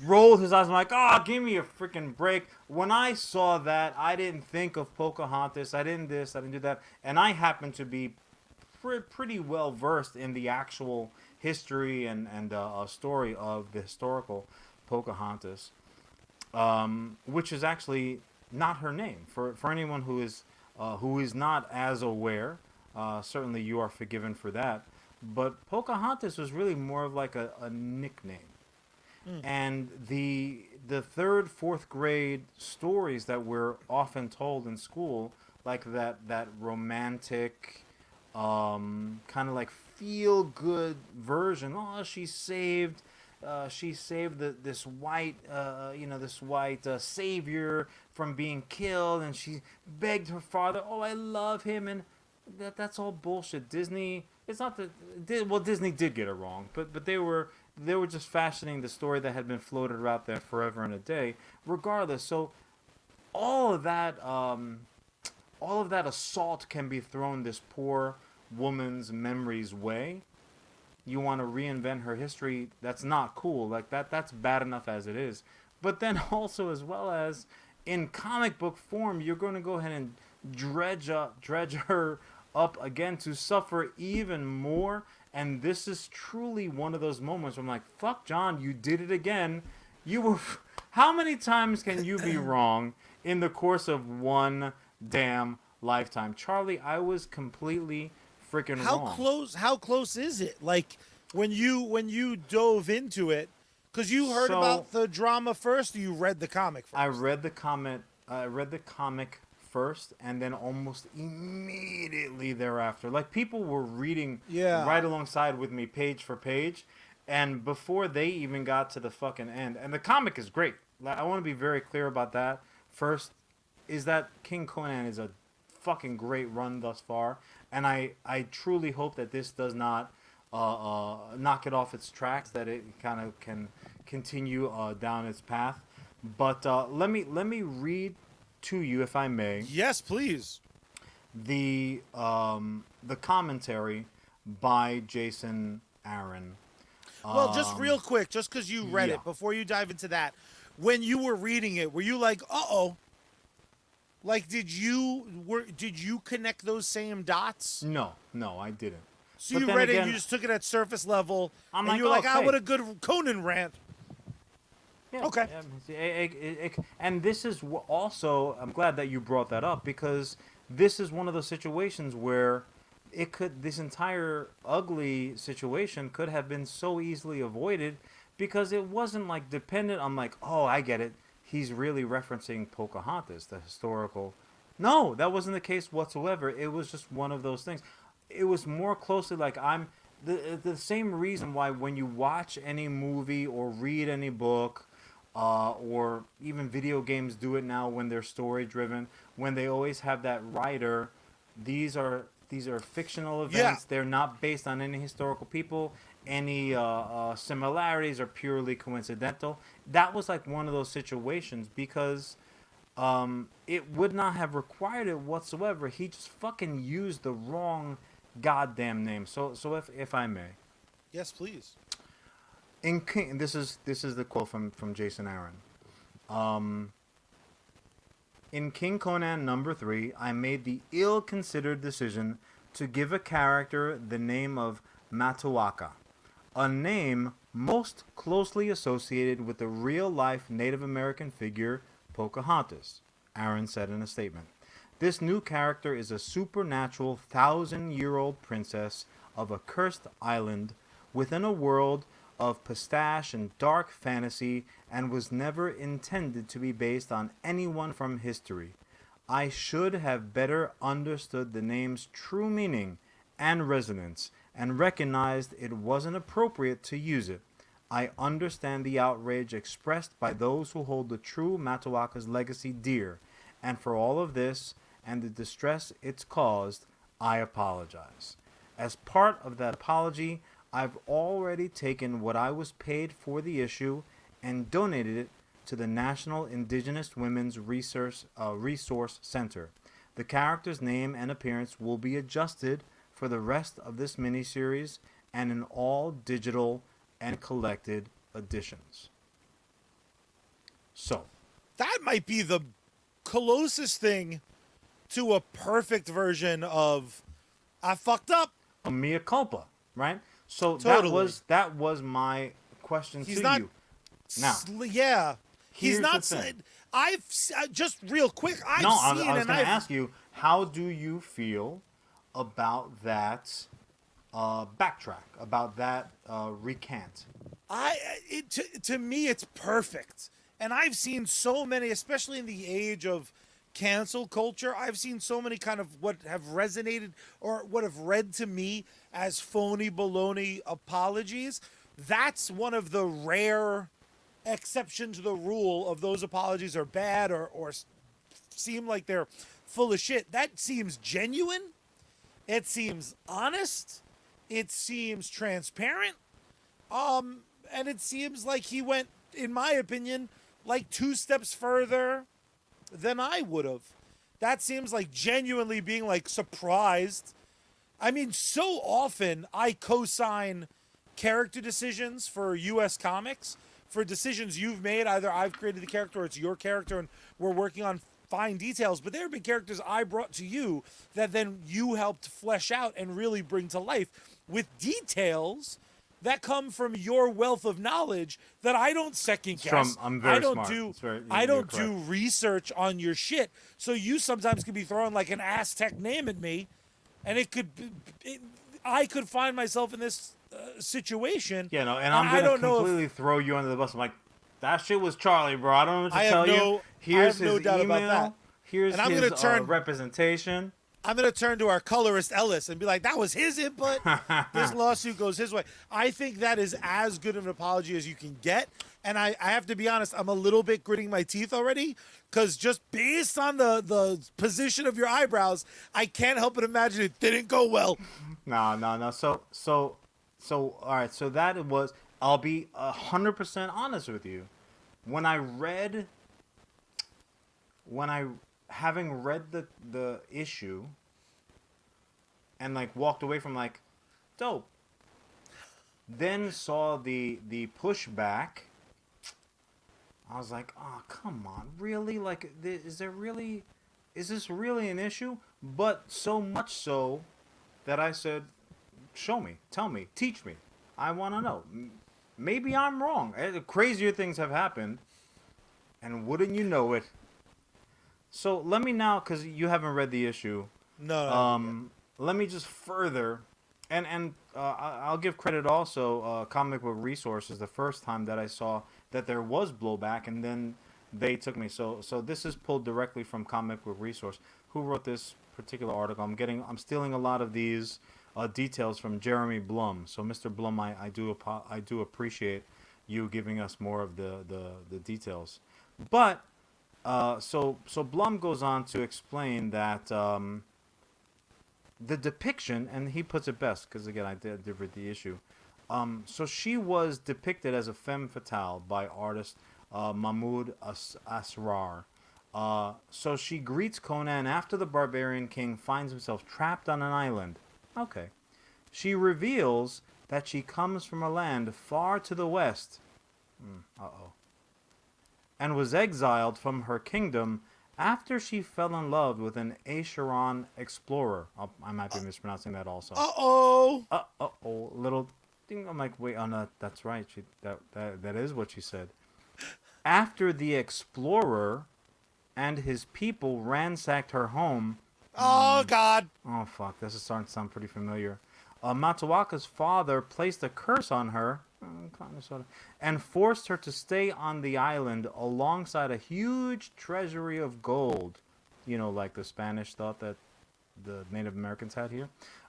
rolled his eyes. I'm like, oh, give me a freaking break. When I saw that, I didn't think of Pocahontas. I didn't this, I didn't do that. And I happen to be pretty well versed in the actual history and story of the historical Pocahontas, which is actually not her name. For anyone who is not as aware, certainly you are forgiven for that. But Pocahontas was really more of like a nickname. And the third, fourth grade stories that we're often told in school, like that romantic, kind of like feel good version. Oh, she saved this white, this white savior from being killed, and she begged her father, oh, I love him, and that's all bullshit. Disney, it's not that, well, Disney did get it wrong, but they were just fashioning the story that had been floated out there forever and a day, regardless. So all of that assault can be thrown this poor woman's memories way. You want to reinvent her history, that's not cool. Like that's bad enough as it is. But then also, as well as in comic book form, you're going to go ahead and dredge her up again to suffer even more. And this is truly one of those moments where I'm like, fuck, John, you did it again. You were how many times can you be wrong in the course of one damn lifetime? Charlie, I was completely freaking wrong. How close is it? Like when you dove into it, because you heard about the drama first, or you read the comic first? I read the comic first, and then almost immediately thereafter, like, people were reading right alongside with me, page for page, and before they even got to the fucking end. And the comic is great. Like, I want to be very clear about that. First, is that King Conan is a fucking great run thus far, and I truly hope that this does not knock it off its tracks, that it kind of can continue down its path. But let me read to you, if I may. Yes, please. The commentary by Jason Aaron. Well, just real quick, just because you read it, before you dive into that, when you were reading it, were you like, uh-oh? Like, did you connect those same dots? No, I didn't. So you read it and you just took it at surface level, and you were like, ah, what a good Conan rant. Yeah, okay. And this is also, I'm glad that you brought that up, because this is one of those situations where this entire ugly situation could have been so easily avoided, because it wasn't like dependent on like, oh, I get it, he's really referencing Pocahontas, the historical. No, that wasn't the case whatsoever. It was just one of those things. it was more closely like I'm the same reason why when you watch any movie or read any book, or even video games do it now when they're story driven, when they always have that writer. These are fictional Yeah. events. They're not based on any historical people. Any similarities are purely coincidental. That was like one of those situations because it would not have required it whatsoever. He just fucking used the wrong goddamn name. So if I may, Yes, please. in King, this is the quote from Jason Aaron. In King Conan #3, I made the ill-considered decision to give a character the name of Mataoaka, a name most closely associated with the real-life Native American figure Pocahontas, Aaron said in a statement. This new character is a supernatural thousand-year-old princess of a cursed island within a world of pistache and dark fantasy and was never intended to be based on anyone from history. I should have better understood the name's true meaning and resonance and recognized it wasn't appropriate to use it. I understand the outrage expressed by those who hold the true Mataoaka's legacy dear, and for all of this and the distress it's caused, I apologize. As part of that apology, I've already taken what I was paid for the issue and donated it to the National Indigenous Women's Resource Center. The character's name and appearance will be adjusted for the rest of this miniseries and in all digital and collected editions. So, That might be the closest thing to a perfect version of I fucked up. a mea culpa, right? So Totally. that was my question He's to not you. Now, Yeah. He's here's not the thing. just real quick. I've No, seen I was and going to I've ask you, how do you feel about that backtrack, about that recant? to me it's perfect. And I've seen so many, especially in the age of cancel culture, I've seen so many kind of what have resonated or what have read to me as phony baloney apologies. That's one of the rare exception to the rule of those apologies are bad or seem like they're full of shit. That seems genuine. It seems honest. It seems transparent. And it seems like he went, in my opinion, like 2 steps further than I would have. That seems like genuinely being like surprised. I mean, so often I co-sign character decisions for USComics for decisions you've made. Either I've created the character or it's your character and we're working on fine details. But there have been characters I brought to you that then you helped flesh out and really bring to life with details that come from your wealth of knowledge that I don't second guess. I'm very I don't smart. do You're do correct. research on your shit. So you sometimes could be throwing like an Aztec name at me, and I could find myself in this situation. Yeah, no, and I I'm don't gonna know if- completely throw you under the bus. I'm like, that shit was Charlie, bro. I don't know what to I have tell no- you. Here's I have no his doubt about email. that. Here's And I'm his gonna turn- representation. I'm going to turn to our colorist Ellis and be like, that was his input. This lawsuit goes his way. I think that is as good of an apology as you can get. And I have to be honest, I'm a little bit gritting my teeth already because just based on the position of your eyebrows, I can't help but imagine it didn't go well. No. So, all right. So that was. I'll be 100% honest with you. When I having read the issue and like walked away from like dope, then saw the pushback, I was like, oh, come on, really? Like, is this really an issue? But so much so that I said, show me, tell me, teach me, I want to know. Maybe I'm wrong. Crazier things have happened, and wouldn't you know it? So let me now, because you haven't read the issue. No. Let me just further, and I'll give credit also. Comic Book Resources, the first time that I saw that there was blowback, and then they took me. So this is pulled directly from Comic Book Resource, who wrote this particular article. I'm stealing a lot of these details from Jeremy Blum. So, Mr. Blum, I do appreciate you giving us more of the details. But so Blum goes on to explain that the depiction, and he puts it best because again did read the issue. So she was depicted as a femme fatale by artist Mahmoud Asrar. So she greets Conan after the barbarian king finds himself trapped on an island. Okay. She reveals that she comes from a land far to the west. Uh-oh. And was exiled from her kingdom after she fell in love with an Acheron explorer. I might be mispronouncing that also. Uh-oh. Uh-oh. Little thing. I'm like, wait, oh no, that's right. That is what she said. After the explorer and his people ransacked her home. Oh, God. Oh, fuck. This is starting to sound pretty familiar. Matawaka's father placed a curse on her, kind of, sort of, and forced her to stay on the island alongside a huge treasury of gold. You know, like the Spanish thought that the Native Americans had here.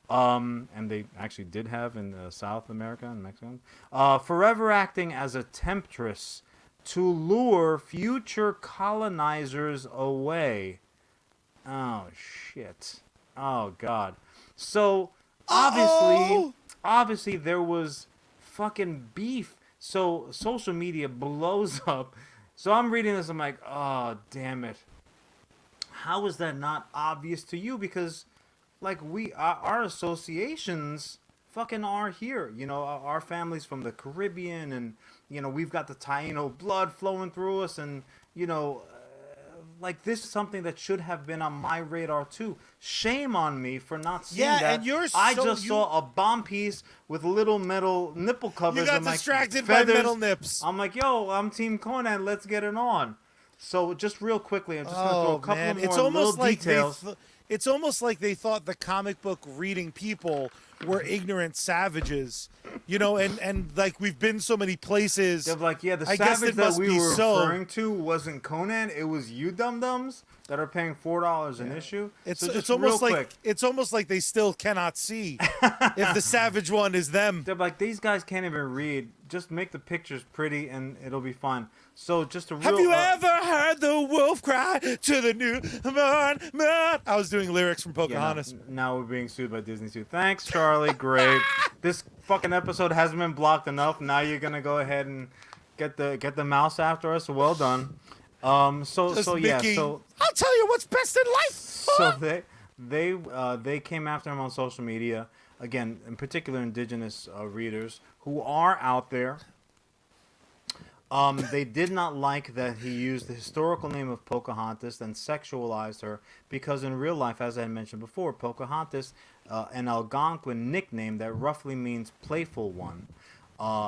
And they actually did have in South America and Mexico. Forever acting as a temptress to lure future colonizers away. Oh, shit. Oh, God. So, obviously there was fucking beef. So, social media blows up. So, I'm reading this, I'm like, oh, damn it. How is that not obvious to you? Because, like, our associations fucking are here. You know, our families from the Caribbean, and, you know, we've got the Taino blood flowing through us, and, you know, like, this is something that should have been on my radar too. Shame on me for not seeing that. And I just saw a bomb piece with little metal nipple covers. You got and distracted feathers. by metal nips. I'm like, yo, I'm Team Conan. Let's get it on. So just real quickly, I'm just gonna throw a couple more little details. It's almost like they thought the comic book reading people were ignorant savages, you know, and like we've been so many places. They're like, yeah, the I guess savage it that must we be were so. referring to wasn't Conan. It was you dum-dums that are paying $4 an issue. It's almost like they still cannot see if the savage one is them. They're like, these guys can't even read. Just make the pictures pretty and it'll be fine. So just a real... Have you ever heard the wolf cry to the new moon? I was doing lyrics from Pocahontas. Now we're being sued by Disney too. Thanks, Charlie. Great. This fucking episode hasn't been blocked enough. Now you're gonna go ahead and get the mouse after us. Well done. So Mickey, I'll tell you what's best in life. So they came after him on social media. Again, in particular, indigenous readers who are out there. They did not like that he used the historical name of Pocahontas and sexualized her because in real life, as I mentioned before, Pocahontas, an Algonquin nickname that roughly means playful one.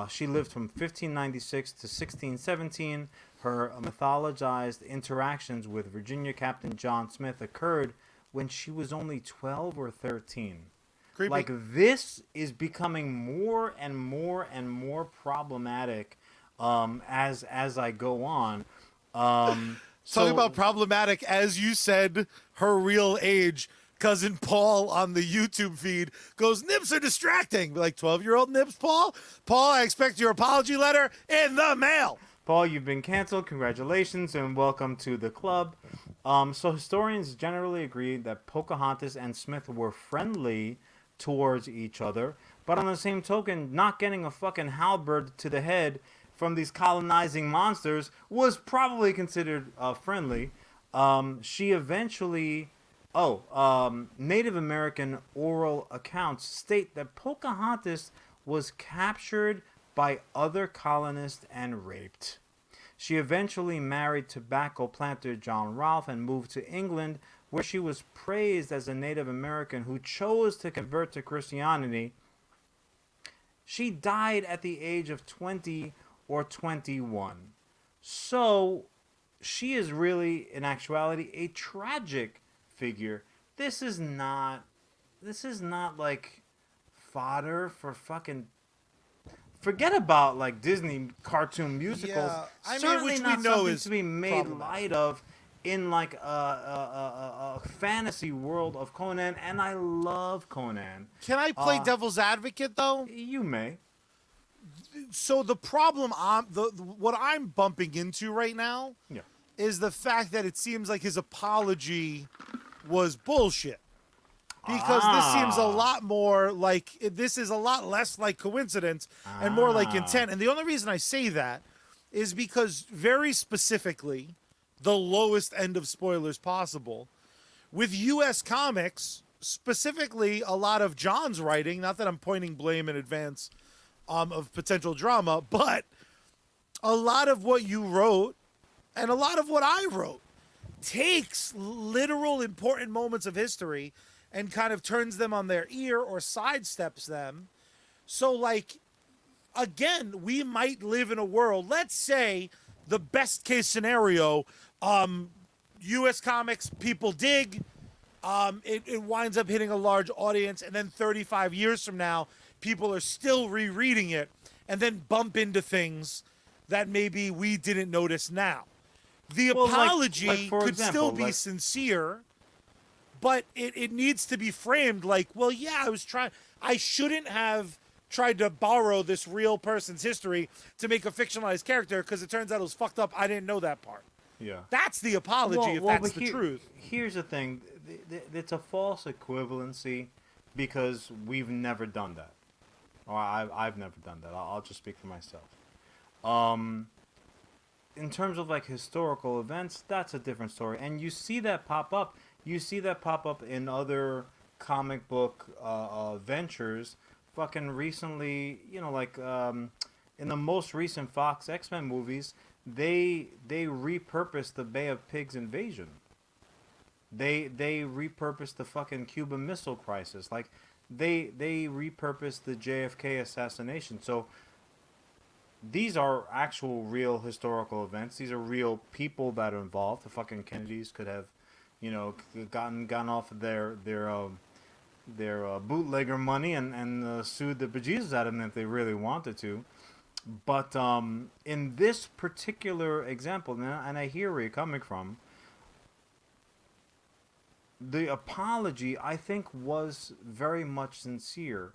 She lived from 1596 to 1617. Her mythologized interactions with Virginia Captain John Smith occurred when she was only 12 or 13. Creepy. Like, this is becoming more and more and more problematic as I go on. Talking about problematic, as you said, her real age. Cousin Paul on the YouTube feed goes, nips are distracting. Like, 12-year-old nips, Paul? Paul, I expect your apology letter in the mail. Paul, you've been canceled. Congratulations and welcome to the club. So historians generally agree that Pocahontas and Smith were friendly towards each other, but on the same token, not getting a fucking halberd to the head from these colonizing monsters was probably considered friendly. She eventually... Native American oral accounts state that Pocahontas was captured by other colonists and raped. She eventually married tobacco planter John Rolfe and moved to England, where she was praised as a Native American who chose to convert to Christianity. She died at the age of 20 or 21. So, she is really, in actuality, a tragic figure. This is not like fodder for fucking... Forget about like Disney cartoon musicals. Yeah, Certainly which not we know something is to be made light of in like a fantasy world of Conan, and I love Conan. Can I play devil's advocate though? You may. So the problem what I'm bumping into right now Yeah. is the fact that it seems like his apology was bullshit. Because this seems a lot more like, this is a lot less like coincidence and more like intent. And the only reason I say that is because very specifically, the lowest end of spoilers possible, with US Comics, specifically a lot of Jon's writing, not that I'm pointing blame in advance of potential drama, but a lot of what you wrote and a lot of what I wrote takes literal important moments of history and kind of turns them on their ear or sidesteps them. So, like, again, we might live in a world, let's say the best case scenario, US Comics, people dig, it winds up hitting a large audience, and then 35 years from now, people are still rereading it, and then bump into things that maybe we didn't notice now. The apology for could example, still be sincere, but it needs to be framed like, well, yeah, I shouldn't have tried to borrow this real person's history to make a fictionalized character because it turns out it was fucked up. I didn't know that part. Yeah. That's the apology if that's the truth. Here's the thing. It's a false equivalency because we've never done that. Or I've never done that. I'll just speak for myself. In terms of like historical events, that's a different story. And you see that pop up. You see that pop up in other comic book ventures. Fucking recently, you know, like in the most recent Fox X-Men movies, they repurposed the Bay of Pigs invasion. They repurposed the fucking Cuban Missile Crisis. Like they repurposed the JFK assassination. So these are actual real historical events. These are real people that are involved. The fucking Kennedys could have, you know, gotten off of their bootlegger money and sued the bejesus out of them if they really wanted to. But in this particular example, and I hear where you're coming from, the apology, I think, was very much sincere.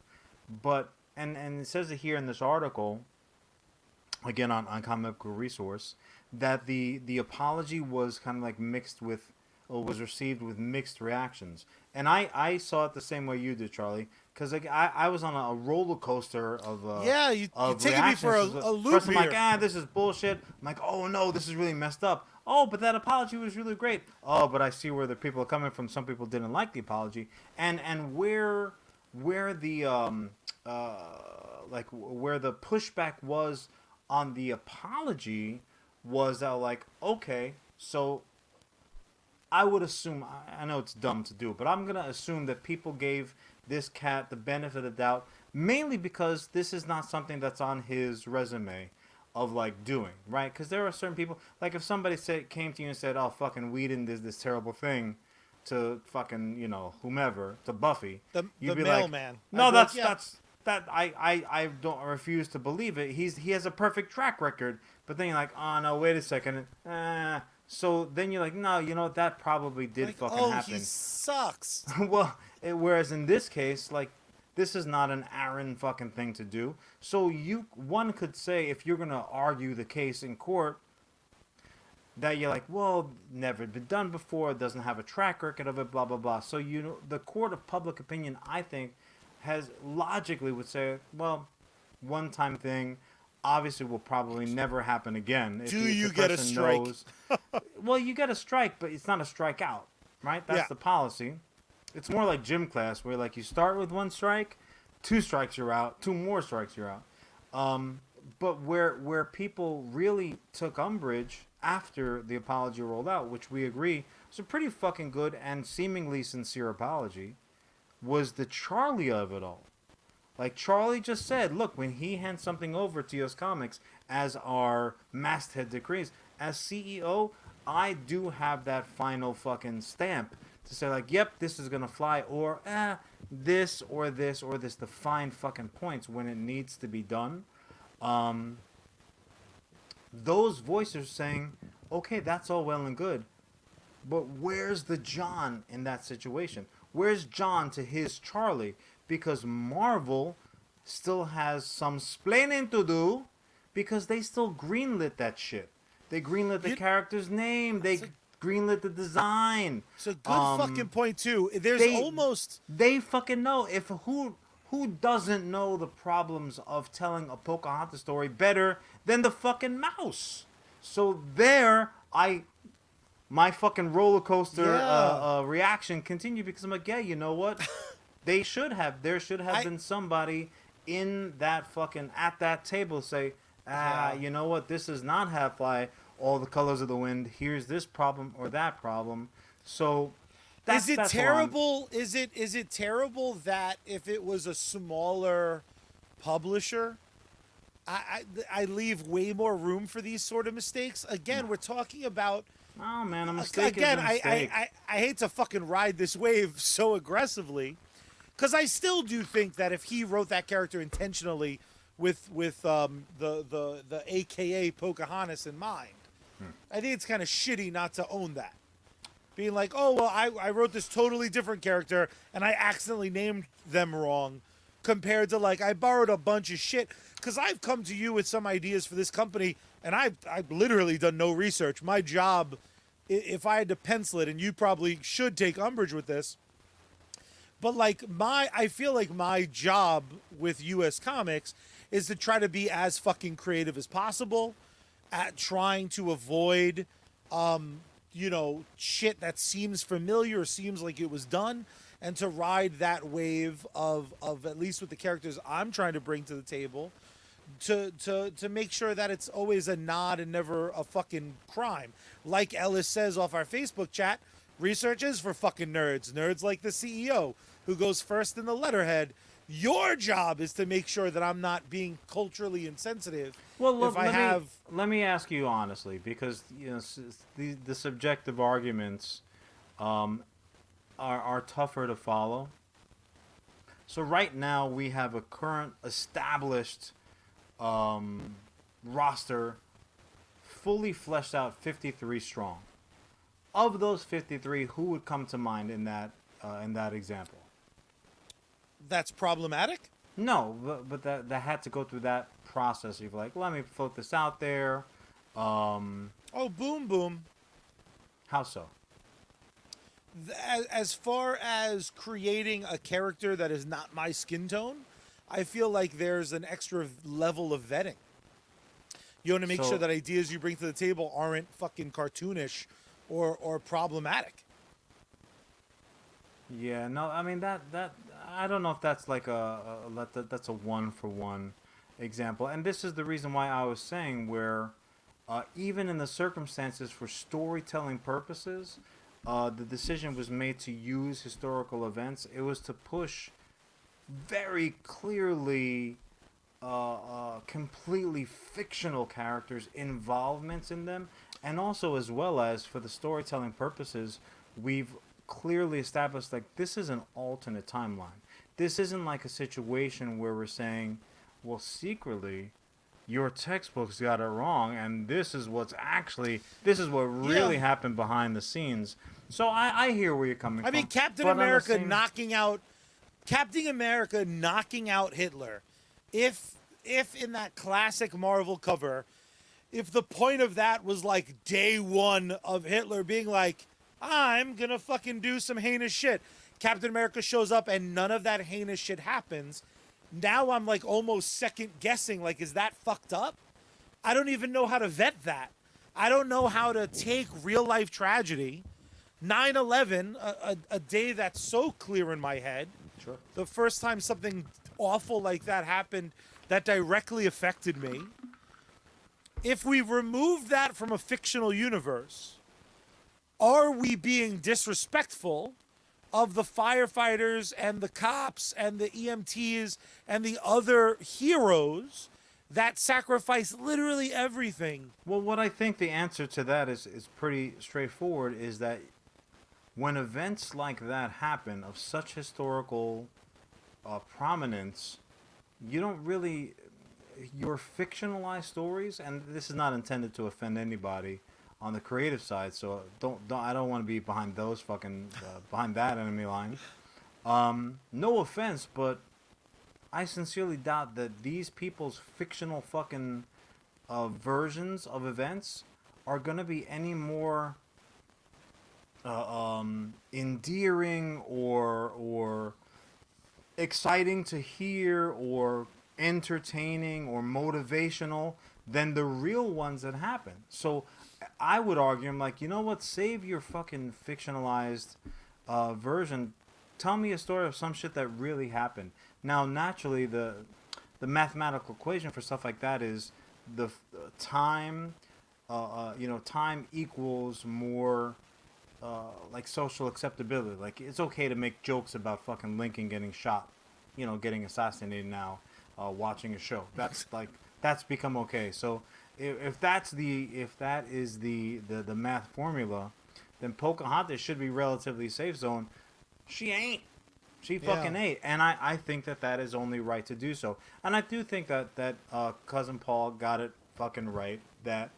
But, and it says it here in this article, again on Comic Book Resource, that the apology was kind of like mixed with, or was received with mixed reactions. And I saw it the same way you did, Charlie. Because like, I was on a roller coaster of you're taking me for a loop first here. I'm like, this is bullshit. I'm like, oh no, this is really messed up. Oh, but that apology was really great. Oh, but I see where the people are coming from. Some people didn't like the apology, and where the where the pushback was on the apology was that, like, okay, so I would assume, I know it's dumb to do, but I'm gonna assume that people gave this cat the benefit of the doubt, mainly because this is not something that's on his resume of like doing, right? Because there are certain people, like if somebody came to you and said, "Oh, fucking Whedon did this terrible thing to fucking, you know, whomever, to Buffy," you'd be mailman. Like, "No, that's I don't refuse to believe it. He has a perfect track record." But then you're like, "Oh no, wait a second." So then you're like, "No, you know what? That probably did fucking happen." He sucks. Well, whereas in this case, like, this is not an Aaron fucking thing to do. So one could say, if you're gonna argue the case in court, that you're like, well, never been done before, doesn't have a track record of it, blah blah blah. So the court of public opinion, I think, has logically would say, well, one time thing, obviously will probably never happen again. Do you get a strike? Well, you get a strike, but it's not a strikeout, right? That's the policy. It's more like gym class, where like you start with one strike, 2 strikes you're out, 2 more strikes you're out. But where people really took umbrage after the apology rolled out, which we agree was a pretty fucking good and seemingly sincere apology, was the Charlie of it all. Like, Charlie just said, look, when he hands something over to US Comics, as our masthead decrees, as CEO, I do have that final fucking stamp to say, like, yep, this is gonna fly, or this or this or this, the fine fucking points when it needs to be done. Those voices saying, okay, that's all well and good, But where's the John in that situation? Where's John to his Charlie? Because Marvel still has some splaining to do because they still greenlit that shit. They greenlit the character's name. They greenlit the design. It's a good fucking point too. They fucking know if who doesn't know the problems of telling a Pocahontas story better than the fucking mouse. So my fucking roller coaster reaction continued because I'm like, yeah, you know what? There should have been somebody in that fucking at that table say, you know what? This is not Half-Life, All the Colors of the Wind. Here's this problem or that problem. So is it terrible? Is it terrible that if it was a smaller publisher, I leave way more room for these sort of mistakes? Again, we're talking about. Oh man, a mistake again, is a mistake. I hate to fucking ride this wave so aggressively, because I still do think that if he wrote that character intentionally with the AKA Pocahontas in mind, I think it's kind of shitty not to own that. Being like, oh well, I wrote this totally different character and I accidentally named them wrong, compared to like I borrowed a bunch of shit. Because I've come to you with some ideas for this company, and I've literally done no research. My job, if I had to pencil it, and you probably should take umbrage with this, but like I feel like my job with US Comics is to try to be as fucking creative as possible at trying to avoid, shit that seems familiar or seems like it was done, and to ride that wave of at least with the characters I'm trying to bring to the table, to make sure that it's always a nod and never a fucking crime. Like Ellis says off our Facebook chat, research is for fucking nerds. Nerds like the CEO who goes first in the letterhead. Your job is to make sure that I'm not being culturally insensitive. Well, look, let me ask you honestly, because the subjective arguments are tougher to follow. So right now we have a current established roster, fully fleshed out, 53 strong. Of those 53, who would come to mind in that example? That's problematic? No, but that had to go through that process. You're like, let me float this out there. Boom, boom. How so? As far as creating a character that is not my skin tone, I feel like there's an extra level of vetting. You want to make sure that ideas you bring to the table aren't fucking cartoonish or problematic. Yeah, no, I mean that I don't know if that's like that's a one for one example, and this is the reason why I was saying where even in the circumstances for storytelling purposes, the decision was made to use historical events. It was to push very clearly completely fictional characters' involvements in them, and also as well as for the storytelling purposes, we've clearly established like this is an alternate timeline. This isn't like a situation where we're saying, well, secretly your textbooks got it wrong and this is what really happened behind the scenes. So I hear where you're coming from. I mean, Captain America knocking out Hitler. If in that classic Marvel cover, if the point of that was like day one of Hitler being like, I'm gonna fucking do some heinous shit, Captain America shows up and none of that heinous shit happens, now I'm like almost second guessing, like, is that fucked up? I don't even know how to vet that. I don't know how to take real life tragedy, 9/11, a day that's so clear in my head. Sure. The first time something awful like that happened that directly affected me. If we remove that from a fictional universe, are we being disrespectful of the firefighters and the cops and the EMTs and the other heroes that sacrifice literally everything? Well, what I think the answer to that is pretty straightforward, is that when events like that happen of such historical prominence, you don't really, your fictionalized stories, and this is not intended to offend anybody, on the creative side. So I don't want to be behind those fucking behind that enemy line. No offense, but I sincerely doubt that these people's fictional fucking versions of events are gonna be any more endearing or exciting to hear or entertaining or motivational than the real ones that happen. So I would argue, I'm like, you know what? Save your fucking fictionalized version. Tell me a story of some shit that really happened. Now, naturally, the mathematical equation for stuff like that is the time. Time equals more like social acceptability. Like it's okay to make jokes about fucking Lincoln getting shot, getting assassinated now, watching a show. That's become okay. So if that is the math formula, then Pocahontas should be relatively safe zone. She ain't. She fucking ain't. And I think that is only right to do so. And I do think that Cousin Paul got it fucking right. That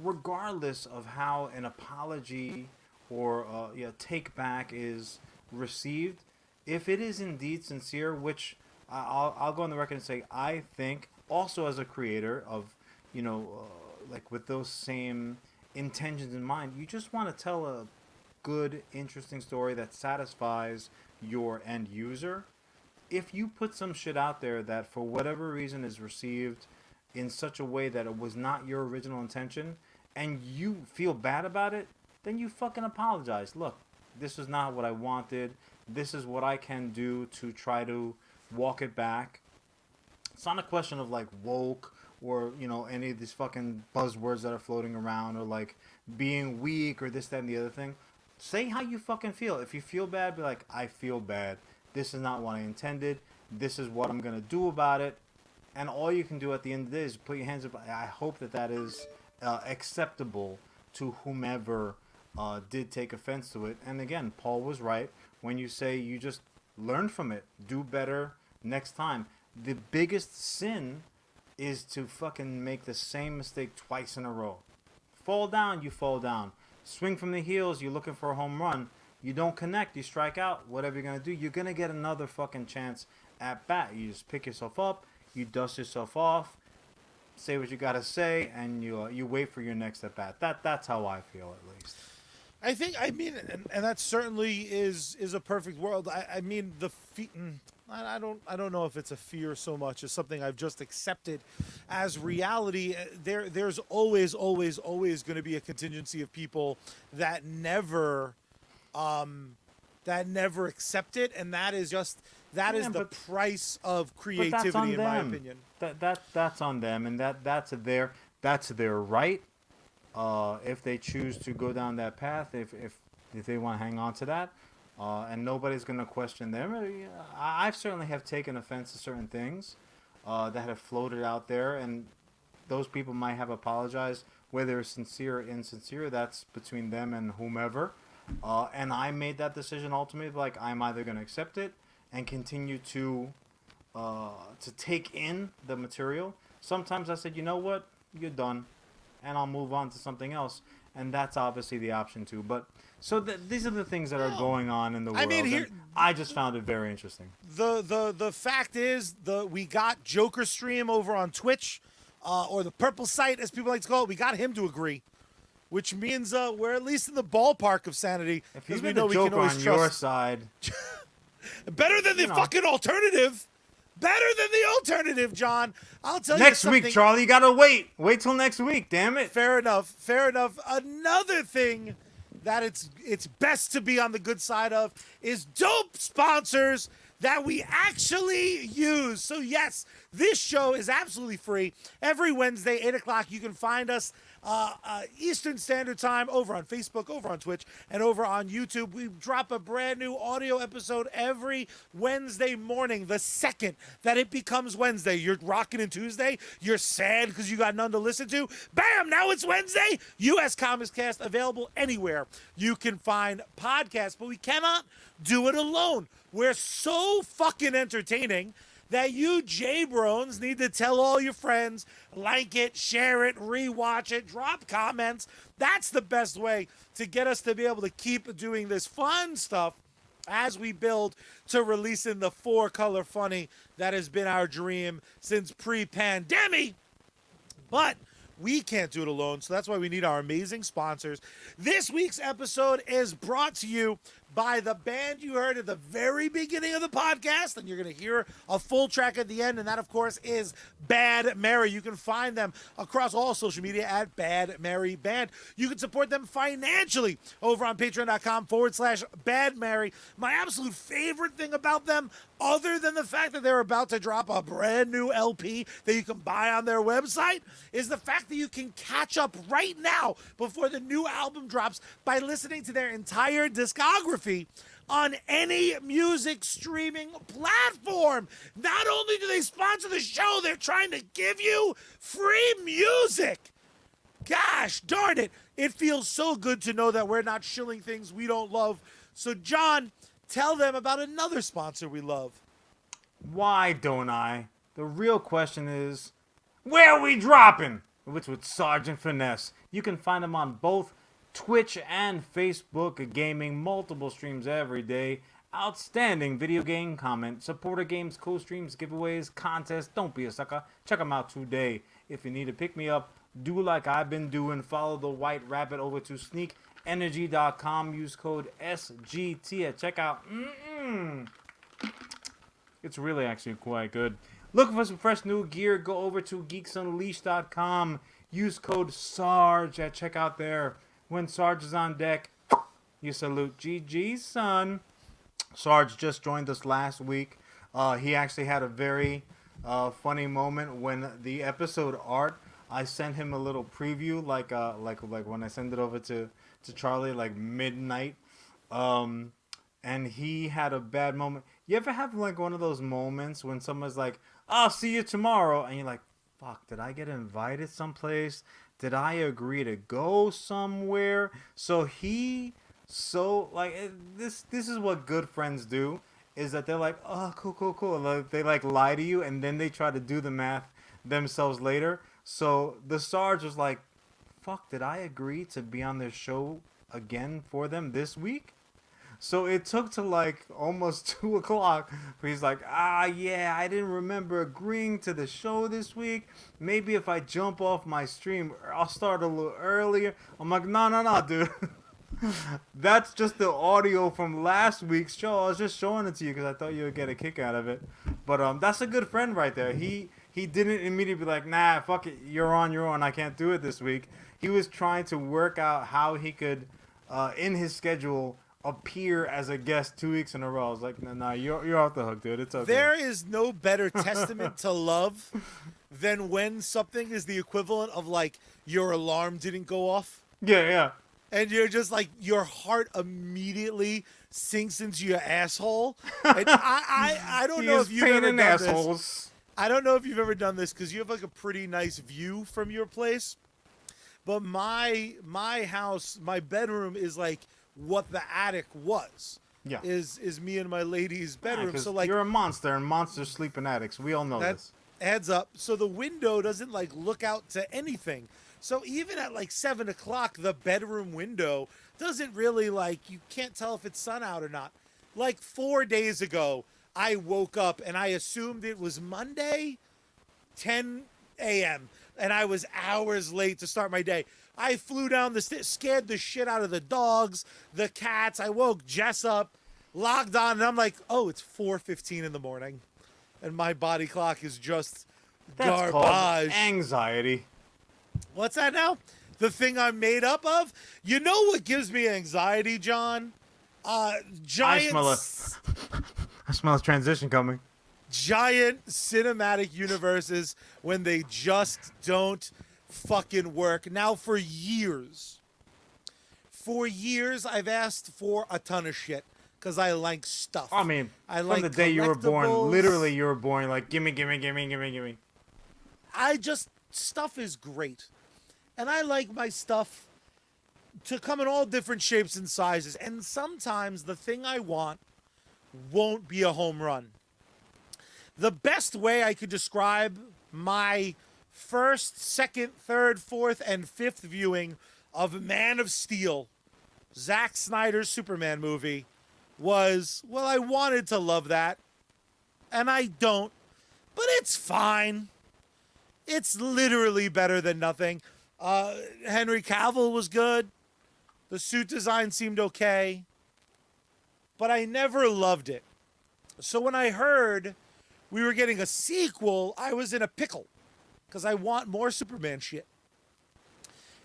regardless of how an apology or take back is received, if it is indeed sincere, which I'll go on the record and say I think also as a creator of like with those same intentions in mind, you just want to tell a good, interesting story that satisfies your end user. If you put some shit out there that for whatever reason is received in such a way that it was not your original intention and you feel bad about it, then you fucking apologize. Look, this is not what I wanted. This is what I can do to try to walk it back. It's not a question of like woke or any of these fucking buzzwords that are floating around or like being weak or this, that, and the other thing. Say how you fucking feel. If you feel bad, be like, I feel bad. This is not what I intended. This is what I'm going to do about it. And all you can do at the end of the day is put your hands up. I hope that is acceptable to whomever did take offense to it. And again, Paul was right when you say you just learn from it. Do better next time. The biggest sin is to fucking make the same mistake twice in a row. Fall down, you fall down. Swing from the heels, you're looking for a home run. You don't connect, you strike out. Whatever you're going to do, you're going to get another fucking chance at bat. You just pick yourself up, you dust yourself off, say what you got to say, and you wait for your next at bat. That's how I feel, at least. I mean, and that certainly is a perfect world. I mean, I don't know if it's a fear so much as something I've just accepted as reality. There's always going to be a contingency of people that never accept it, and that is the price of creativity, in my opinion. That's on them, and that's their right. If they choose to go down that path, if they want to hang on to that. And nobody's going to question them. I certainly have taken offense to certain things that have floated out there, and those people might have apologized. Whether it's sincere or insincere, that's between them and whomever. And I made that decision ultimately, like I'm either going to accept it and continue to take in the material. Sometimes I said, you know what, you're done, and I'll move on to something else. And that's obviously the option too. But so these are the things that are going on in the world. I mean, I just found it very interesting. The fact is, we got Joker Stream over on Twitch, or the Purple Site, as people like to call it. We got him to agree, which means we're at least in the ballpark of sanity. If you get the Joker on your side, better than the fucking alternative. Better than the alternative, John. I'll tell you next something. week, Charlie. You gotta wait. Wait till next week. Damn it. Fair enough. Another thing that it's best to be on the good side of is dope sponsors that we actually use. So yes, this show is absolutely free. Every Wednesday, 8 o'clock, you can find us Eastern Standard Time over on Facebook, over on Twitch, and over on YouTube. We drop a brand new audio episode every Wednesday morning. The second that it becomes Wednesday, you're rocking in Tuesday, you're sad because you got none to listen to. Bam! Now it's Wednesday. USComics Cast available anywhere you can find podcasts, but we cannot do it alone. We're so fucking entertaining that you J-Brones need to tell all your friends, like it, share it, rewatch it, drop comments. That's the best way to get us to be able to keep doing this fun stuff as we build to releasing the 4-color funny that has been our dream since pre-pandemic. But we can't do it alone, so that's why we need our amazing sponsors. This week's episode is brought to you by the band you heard at the very beginning of the podcast, and you're going to hear a full track at the end, and that, of course, is Bad Mary. You can find them across all social media at Bad Mary Band. You can support them financially over on patreon.com/Bad Mary. My absolute favorite thing about them, other than the fact that they're about to drop a brand new LP that you can buy on their website, is the fact that you can catch up right now before the new album drops by listening to their entire discography on any music streaming platform. Not only do they sponsor the show, they're trying to give you free music. Gosh darn it. It feels so good to know that we're not shilling things we don't love. So, John, tell them about another sponsor we love. Why don't I? The real question is, where are we dropping? Which with Sergeant Finesse. You can find him on both Twitch and Facebook Gaming, multiple streams every day. Outstanding video game comment, supporter games, co-streams, giveaways, contests. Don't be a sucker. Check them out today. If you need to pick me up, do like I've been doing. Follow the White Rabbit over to sneakenergy.com. Use code SGT at checkout. It's really actually quite good. Looking for some fresh new gear? Go over to geeksunleashed.com. Use code SARGE at checkout there. When Sarge is on deck, you salute. GG, son. Sarge just joined us last week. He actually had a very funny moment when the episode art. I sent him a little preview, like when I send it over to Charlie, like midnight. And he had a bad moment. You ever have like one of those moments when someone's like, "I'll see you tomorrow," and you're like, "Fuck, did I get invited someplace? Did I agree to go somewhere?" This is what good friends do, is that they're like, "Oh, cool." Like, they like lie to you, and then they try to do the math themselves later. So the Sarge was like, "Fuck, did I agree to be on their show again for them this week?" So it took to like almost 2 o'clock where he's like, yeah, I didn't remember agreeing to the show this week. Maybe if I jump off my stream, I'll start a little earlier. I'm like, no, dude. That's just the audio from last week's show. I was just showing it to you because I thought you would get a kick out of it. But that's a good friend right there. He didn't immediately be like, nah, fuck it, you're on. I can't do it this week. He was trying to work out how he could, in his schedule, appear as a guest 2 weeks in a row. I was like, nah, you're off the hook, dude. It's okay. There is no better testament to love than when something is the equivalent of like your alarm didn't go off. Yeah. And you're just like, your heart immediately sinks into your asshole. And I don't know if you've ever done this. I don't know if you've ever done this because you have like a pretty nice view from your place. But my house, my bedroom is like what the attic was. Yeah. Is me and my lady's bedroom. Yeah, so like, you're a monster and monsters sleep in attics. We all know this. Adds up. So the window doesn't like look out to anything. So even at like 7 o'clock, the bedroom window doesn't really like, you can't tell if it's sun out or not. Like 4 days ago, I woke up and I assumed it was Monday, 10 a.m. And I was hours late to start my day. I flew down the stairs, scared the shit out of the dogs, the cats. I woke Jess up, logged on, and I'm like, oh, it's 4:15 in the morning. And my body clock is just That's garbage. Called anxiety. What's that now? The thing I'm made up of? You know what gives me anxiety, John? Giants. I smell a transition coming. Giant cinematic universes when they just don't fucking work. Now, for years, I've asked for a ton of shit because I like stuff. I mean, I from the day you were born, literally you were born like, gimme. Stuff is great. And I like my stuff to come in all different shapes and sizes. And sometimes the thing I want won't be a home run. The best way I could describe my first, second, third, fourth, and fifth viewing of Man of Steel, Zack Snyder's Superman movie, was, well, I wanted to love that, and I don't, but it's fine. It's literally better than nothing. Henry Cavill was good. The suit design seemed okay, but I never loved it. So when I heard we were getting a sequel, I was in a pickle because I want more Superman shit.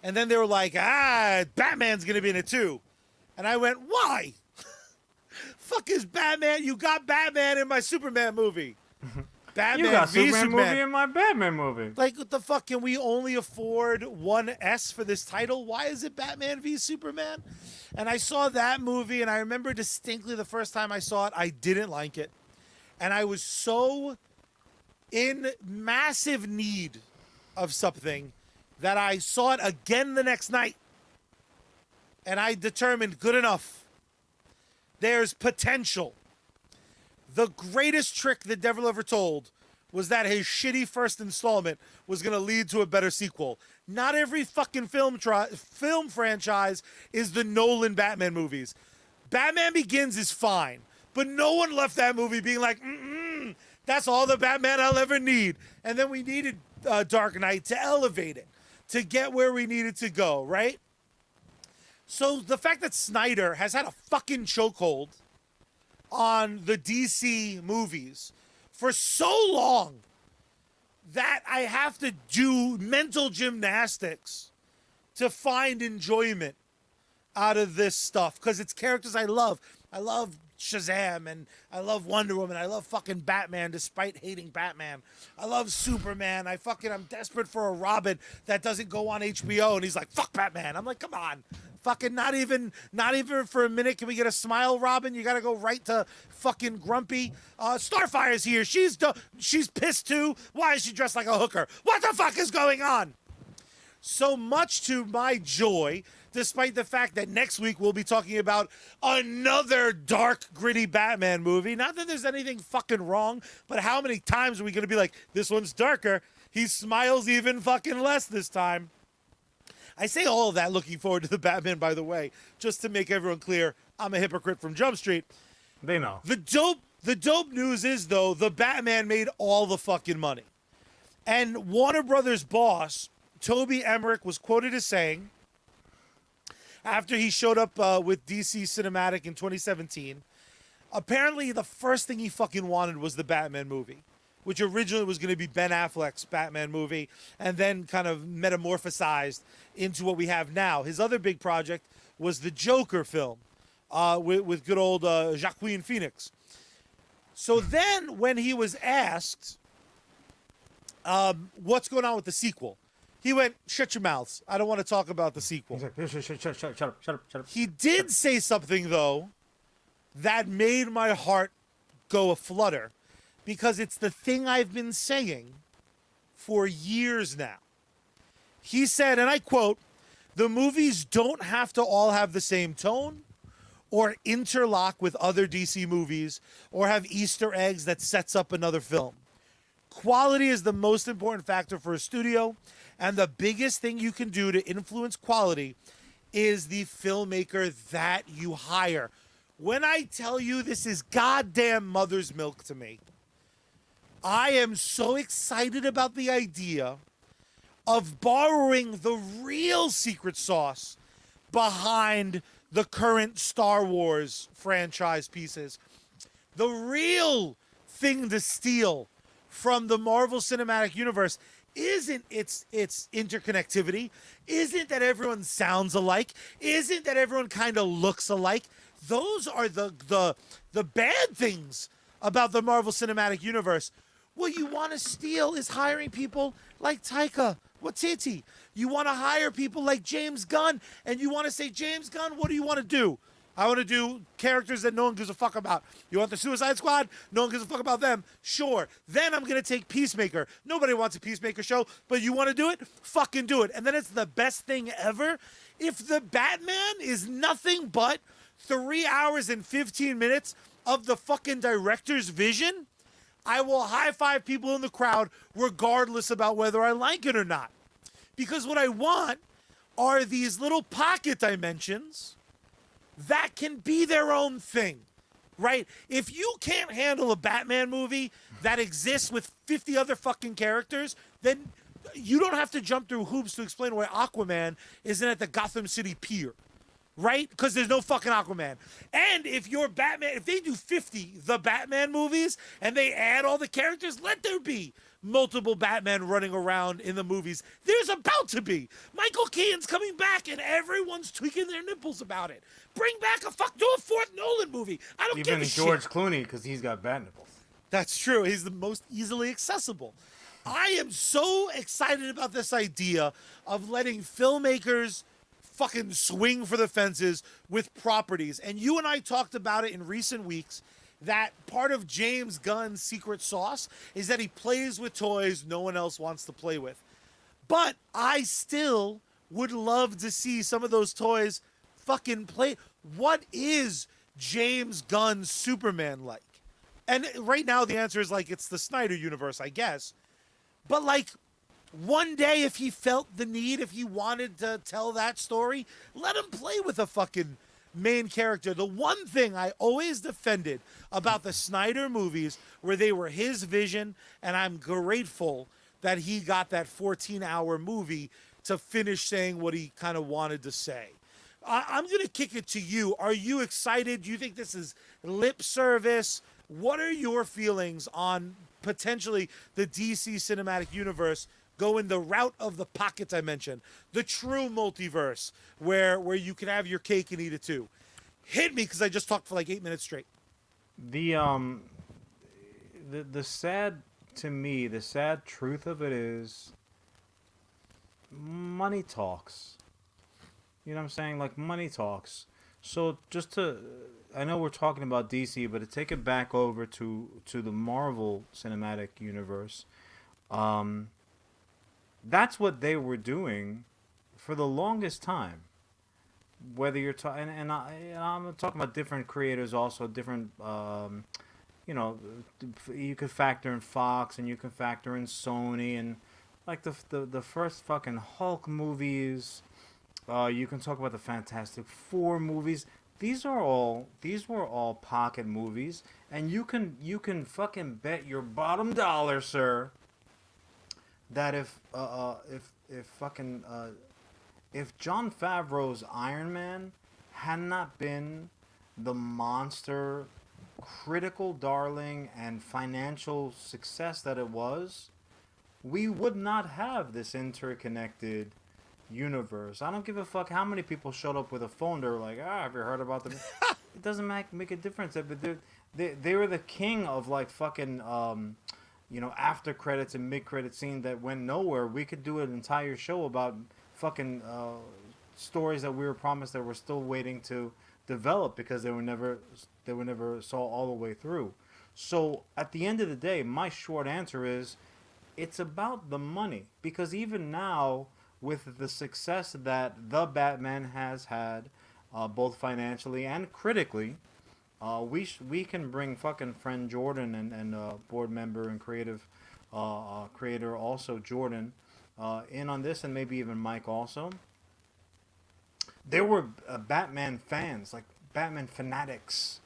And then they were like, Batman's going to be in it too. And I went, why? Fuck is Batman? You got Batman in my Superman movie. Batman You got v Superman movie in my Batman movie. Like, what the fuck? Can we only afford one S for this title? Why is it Batman v Superman? And I saw that movie, and I remember distinctly the first time I saw it, I didn't like it. And I was so in massive need of something that I saw it again the next night. And I determined, good enough. There's potential. The greatest trick the devil ever told was that his shitty first installment was going to lead to a better sequel. Not every fucking film franchise is the Nolan Batman movies. Batman Begins is fine, but no one left that movie being like, that's all the Batman I'll ever need. And then we needed Dark Knight to elevate it, to get where we needed to go, right? So the fact that Snyder has had a fucking chokehold on the DC movies for so long that I have to do mental gymnastics to find enjoyment out of this stuff because it's characters I love. I love Shazam and I love Wonder Woman. I love fucking Batman despite hating Batman. I love Superman. I'm desperate for a Robin that doesn't go on HBO and he's like, fuck Batman. I'm like, come on. Fucking not even for a minute can we get a smile, Robin? You gotta go right to fucking grumpy. Starfire's here. She's pissed too. Why is she dressed like a hooker? What the fuck is going on? So much to my joy, despite the fact that next week we'll be talking about another dark, gritty Batman movie. Not that there's anything fucking wrong, but how many times are we gonna be like, this one's darker? He smiles even fucking less this time. I say all of that looking forward to the Batman, by the way, just to make everyone clear, I'm a hypocrite from Jump Street. They know. The dope news is, though, the Batman made all the fucking money. And Warner Brothers boss, Toby Emmerich, was quoted as saying, after he showed up with DC Cinematic in 2017, apparently the first thing he fucking wanted was the Batman movie, which originally was going to be Ben Affleck's Batman movie and then kind of metamorphosized into what we have now. His other big project was the Joker film with good old Joaquin Phoenix. So then when he was asked what's going on with the sequel, he went, shut your mouths. I don't want to talk about the sequel. Shut up. He did say something, though, that made my heart go aflutter. Because it's the thing I've been saying for years now. He said, and I quote, the movies don't have to all have the same tone or interlock with other DC movies or have Easter eggs that sets up another film. Quality is the most important factor for a studio, and the biggest thing you can do to influence quality is the filmmaker that you hire. When I tell you this is goddamn mother's milk to me, I am so excited about the idea of borrowing the real secret sauce behind the current Star Wars franchise pieces. The real thing to steal from the Marvel Cinematic Universe isn't its interconnectivity, isn't that everyone sounds alike, isn't that everyone kind of looks alike. Those are the bad things about the Marvel Cinematic Universe. What you want to steal is hiring people like Taika Waititi. You want to hire people like James Gunn, and you want to say, James Gunn, what do you want to do? I want to do characters that no one gives a fuck about. You want the Suicide Squad? No one gives a fuck about them. Sure. Then I'm going to take Peacemaker. Nobody wants a Peacemaker show, but you want to do it? Fucking do it. And then it's the best thing ever. If the Batman is nothing but 3 hours and 15 minutes of the fucking director's vision, I will high-five people in the crowd regardless about whether I like it or not. Because what I want are these little pocket dimensions that can be their own thing, right? If you can't handle a Batman movie that exists with 50 other fucking characters, then you don't have to jump through hoops to explain why Aquaman isn't at the Gotham City Pier, right? Because there's no fucking Aquaman. And if you're Batman, if they do 50 the Batman movies and they add all the characters, let there be multiple Batman running around in the movies. There's about to be. Michael Keaton's coming back and everyone's tweaking their nipples about it. Bring back do a fourth Nolan movie. I don't give a shit. Even George Clooney, because he's got bat nipples. That's true. He's the most easily accessible. I am so excited about this idea of letting filmmakers fucking swing for the fences with properties. And you and I talked about it in recent weeks, that part of James Gunn's secret sauce is that he plays with toys no one else wants to play with. But I still would love to see some of those toys fucking play. What is James Gunn's Superman like? And right now the answer is like, it's the Snyder universe, I guess. But like, one day if he felt the need, if he wanted to tell that story, let him play with a fucking main character. The one thing I always defended about the Snyder movies where they were his vision, and I'm grateful that he got that 14-hour movie to finish saying what he kind of wanted to say. I'm going to kick it to you. Are you excited? Do you think this is lip service? What are your feelings on potentially the DC cinematic universe going the route of the pocket dimension, the true multiverse, where you can have your cake and eat it too? Hit me, because I just talked for like 8 minutes straight. The sad, to me, the sad truth of it is money talks. You know what I'm saying? Like, money talks. So just to, I know we're talking about DC, but to take it back over to the Marvel Cinematic Universe, that's what they were doing for the longest time. Whether you're talking, and I'm talking about different creators, also different, you know, you could factor in Fox and you can factor in Sony and like the first fucking Hulk movies. You can talk about the Fantastic Four movies. These were all pocket movies, and you can fucking bet your bottom dollar, sir, that if Jon Favreau's Iron Man had not been the monster, critical darling, and financial success that it was, we would not have this interconnected universe. I don't give a fuck how many people showed up with a phone. They were like, have you heard about them? It doesn't make a difference. But they were the king of like fucking you know, after credits and mid credit scene that went nowhere. We could do an entire show about fucking stories that we were promised that we're still waiting to develop because they were never saw all the way through. So at the end of the day, my short answer is it's about the money, because even now with the success that the Batman has had, both financially and critically, we can bring fucking friend Jordan and board member and creative creator also Jordan in on this, and maybe even Mike also. There were Batman fans, like Batman fanatics,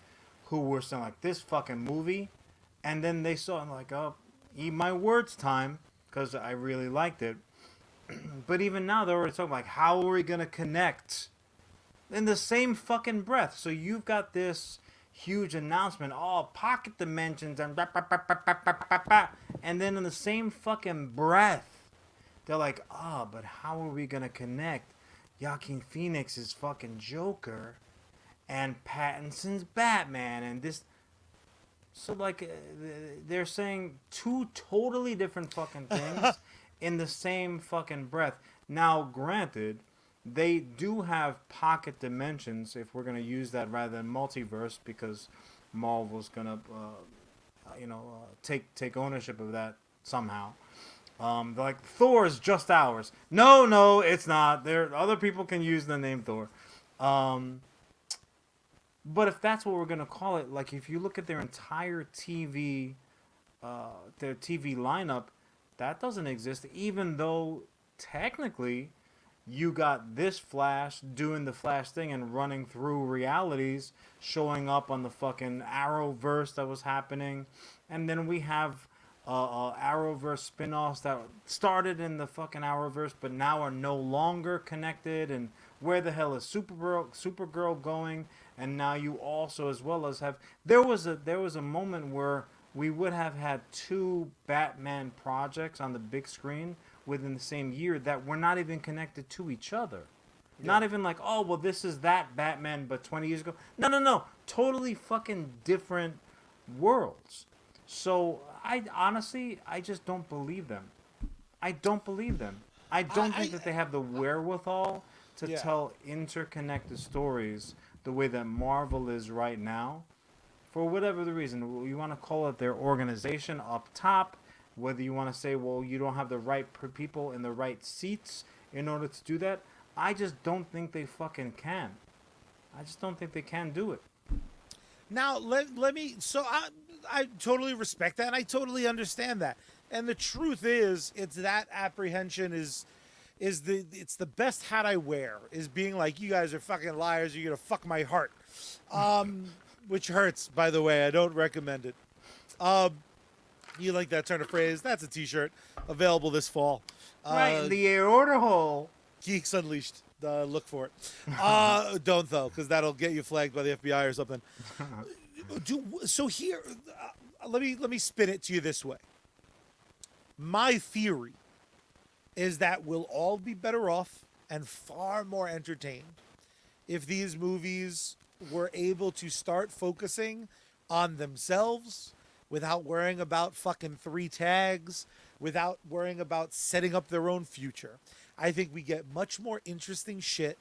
who were saying like, this fucking movie, and then they saw it and like, oh, eat my words time, because I really liked it. But even now they're already talking like, how are we gonna connect in the same fucking breath? So you've got this huge announcement, pocket dimensions and and then in the same fucking breath they're like, but how are we gonna connect Joaquin Phoenix's fucking Joker and Pattinson's Batman and this? So like they're saying two totally different fucking things in the same fucking breath. Now granted, they do have pocket dimensions, if we're going to use that rather than multiverse, because Marvel's going to take ownership of that somehow. They're like, Thor is just ours. No, it's not. Other people can use the name Thor. But if that's what we're going to call it, like if you look at their entire TV their TV lineup, that doesn't exist. Even though technically, you got this Flash doing the Flash thing and running through realities, showing up on the fucking Arrowverse that was happening, and then we have Arrowverse spin-offs that started in the fucking Arrowverse but now are no longer connected. And where the hell is Supergirl going? And now you also, as well as have, there was a moment where we would have had two Batman projects on the big screen within the same year that were not even connected to each other. Yeah. Not even like, oh, well, this is that Batman, but 20 years ago. No. Totally fucking different worlds. So, I just don't believe them. I don't believe them. I don't think that they have the wherewithal to tell interconnected stories the way that Marvel is right now. For whatever the reason, you want to call it their organization up top, whether you want to say, well, you don't have the right people in the right seats in order to do that, I just don't think they fucking can. I just don't think they can do it. Now, let me, so I totally respect that, and I totally understand that. And the truth is, it's that apprehension it's the best hat I wear, is being like, you guys are fucking liars, you're going to fuck my heart. Which hurts, by the way. I don't recommend it. You like that turn of phrase? That's a t-shirt available this fall. Right in the order hole. Geeks Unleashed. Look for it. Don't, though, because that'll get you flagged by the FBI or something. So here, let me spin it to you this way. My theory is that we'll all be better off and far more entertained if these movies were able to start focusing on themselves without worrying about fucking 3 tags, without worrying about setting up their own future. I think we get much more interesting shit.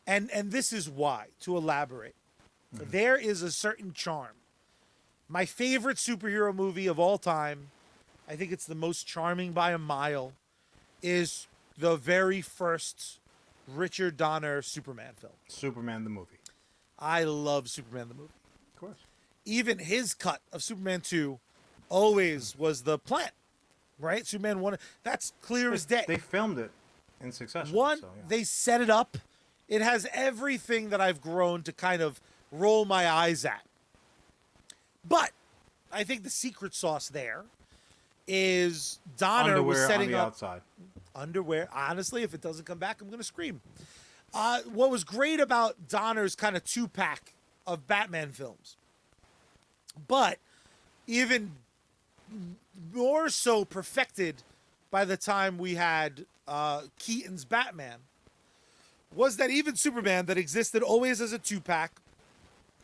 And this is why, to elaborate. Mm-hmm. There is a certain charm. My favorite superhero movie of all time, I think it's the most charming by a mile, is the very first Richard Donner Superman film. Superman the movie. I love Superman the movie. Of course. Even his cut of Superman 2 always was the plan, right? Superman 1, that's clear as day. They filmed it in succession. They set it up. It has everything that I've grown to kind of roll my eyes at. But I think the secret sauce there is Donner was setting up outside. Underwear. Honestly, if it doesn't come back, I'm going to scream. What was great about Donner's kind of 2-pack of Batman films, but even more so perfected by the time we had Keaton's Batman, was that even Superman that existed always as a 2-pack,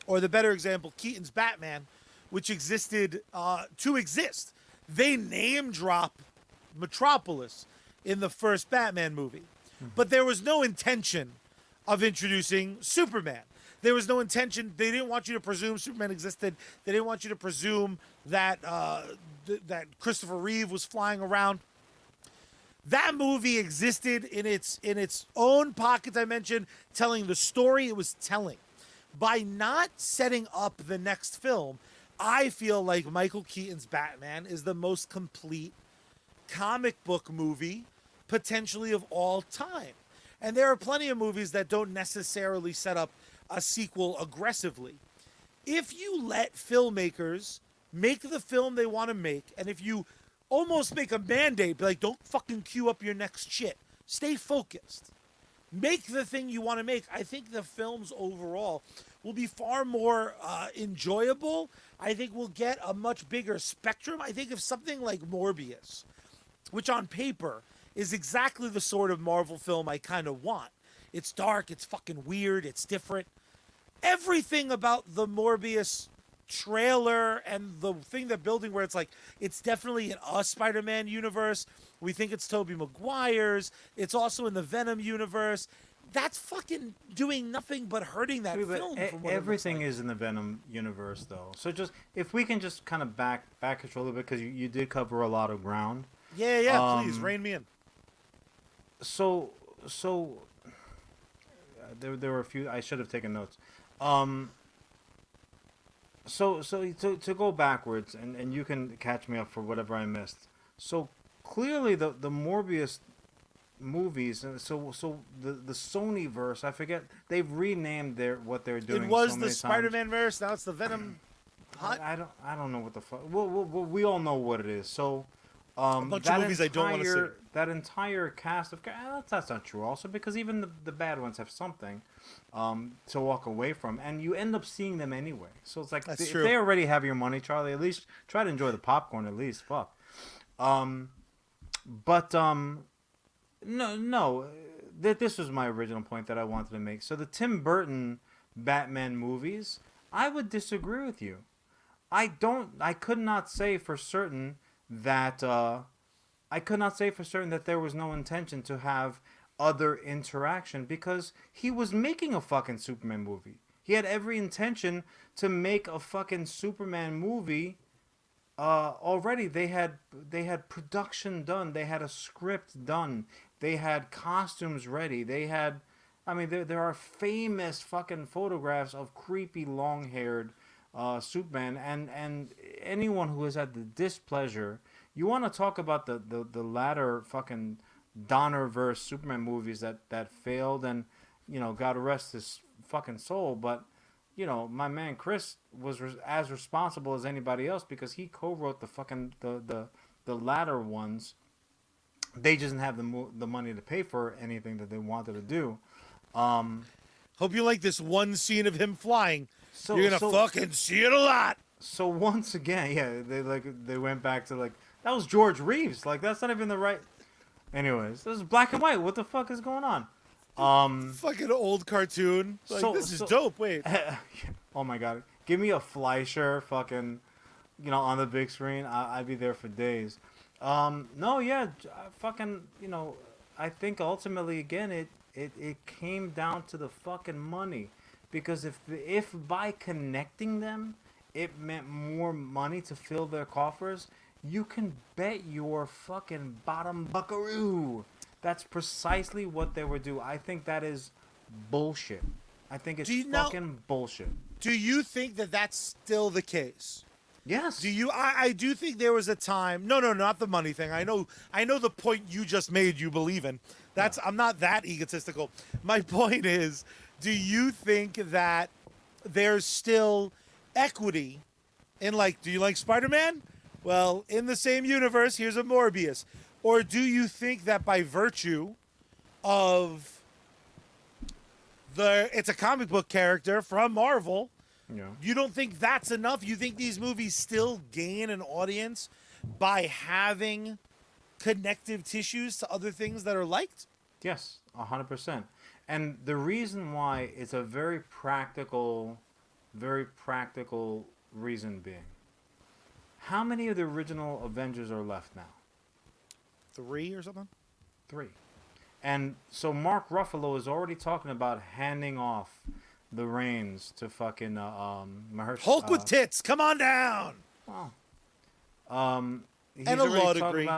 or the better example, Keaton's Batman, which existed to exist. They name drop Metropolis in the first Batman movie. But there was no intention of introducing Superman. There was no intention. They didn't want you to presume Superman existed. They didn't want you to presume that that Christopher Reeve was flying around. That movie existed in its own pocket dimension, telling the story it was telling. By not setting up the next film, I feel like Michael Keaton's Batman is the most complete comic book movie potentially of all time. And there are plenty of movies that don't necessarily set up a sequel aggressively. If you let filmmakers make the film they want to make, and if you almost make a mandate, be like, don't fucking queue up your next shit. Stay focused. Make the thing you want to make. I think the films overall will be far more enjoyable. I think we'll get a much bigger spectrum. I think if something like Morbius, which on paper is exactly the sort of Marvel film I kind of want. It's dark, it's fucking weird, it's different. Everything about the Morbius trailer and the thing they're building where it's like, it's definitely in a Spider-Man universe. We think it's Tobey Maguire's. It's also in the Venom universe. That's fucking doing nothing but hurting that film. Everything is in the Venom universe, though. So just, if we can just kind of back control a bit, because you did cover a lot of ground. Yeah, please, rein me in. So there were a few, I should have taken notes. to go backwards, and you can catch me up for whatever I missed. So clearly the Morbius movies, so the Sony verse, I forget, they've renamed what they're It doing so was the many times. Spider-Man verse. Now it's the Venom. I don't know what the fuck. We all know what it is. So A bunch of movies I don't want to see. that entire cast of that's not true also, because even the bad ones have something to walk away from, and you end up seeing them anyway. So it's like if true. they already have your money, Charlie, at least try to enjoy the popcorn at least. Fuck. But no, this was my original point that I wanted to make. So the Tim Burton Batman movies, I would disagree with you. I could not say for certain that there was no intention to have other interaction, because he was making a fucking Superman movie. He had every intention to make a fucking Superman movie. Already they had production done. They had a script done. They had costumes ready. They had, I mean, there are famous fucking photographs of creepy long-haired Superman, and anyone who has had the displeasure. You want to talk about the latter fucking Donnerverse Superman movies that failed, and God rest his fucking soul, but my man Chris was as responsible as anybody else, because he co-wrote the fucking the latter ones. They just didn't have the money to pay for anything that they wanted to do. Hope you like this one scene of him flying. So You're gonna fucking see it a lot. So once again, yeah, they went back to that was George Reeves. That's not even the right. Anyways, this is black and white. What the fuck is going on? Fucking old cartoon. This is dope. Wait. Oh my god, give me a Fleischer fucking, on the big screen. I'd be there for days. No, yeah, fucking, I think ultimately again it came down to the fucking money, because if by connecting them it meant more money to fill their coffers, you can bet your fucking bottom buckaroo that's precisely what they would do. I think that is bullshit. I think it's fucking bullshit. Do you think that that's still the case? Yes. Do you? I do think there was a time. No, not the money thing. I know the point you just made. You believe in. That's. Yeah. I'm not that egotistical. My point is, do you think that there's still equity in do you like Spider-Man? Well, in the same universe, here's a Morbius. Or do you think that by virtue of it's a comic book character from Marvel, you don't think that's enough? You think these movies still gain an audience by having connective tissues to other things that are liked? Yes, 100%. And the reason why it's a very practical reason being, how many of the original Avengers are left now? 3 or something? 3. And so Mark Ruffalo is already talking about handing off the reins to fucking Mahershala. Hulk with tits, come on down. Well, and a law degree.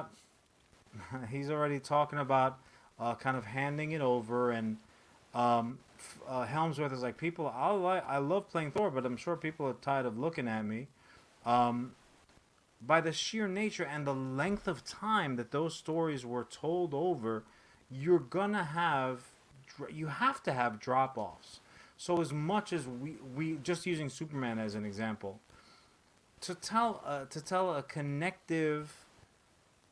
He's already talking about kind of handing it over, and Helmsworth is like, people, I love playing Thor, but I'm sure people are tired of looking at me. By the sheer nature and the length of time that those stories were told over, you have to have drop-offs. So as much as we just using Superman as an example, to tell a connective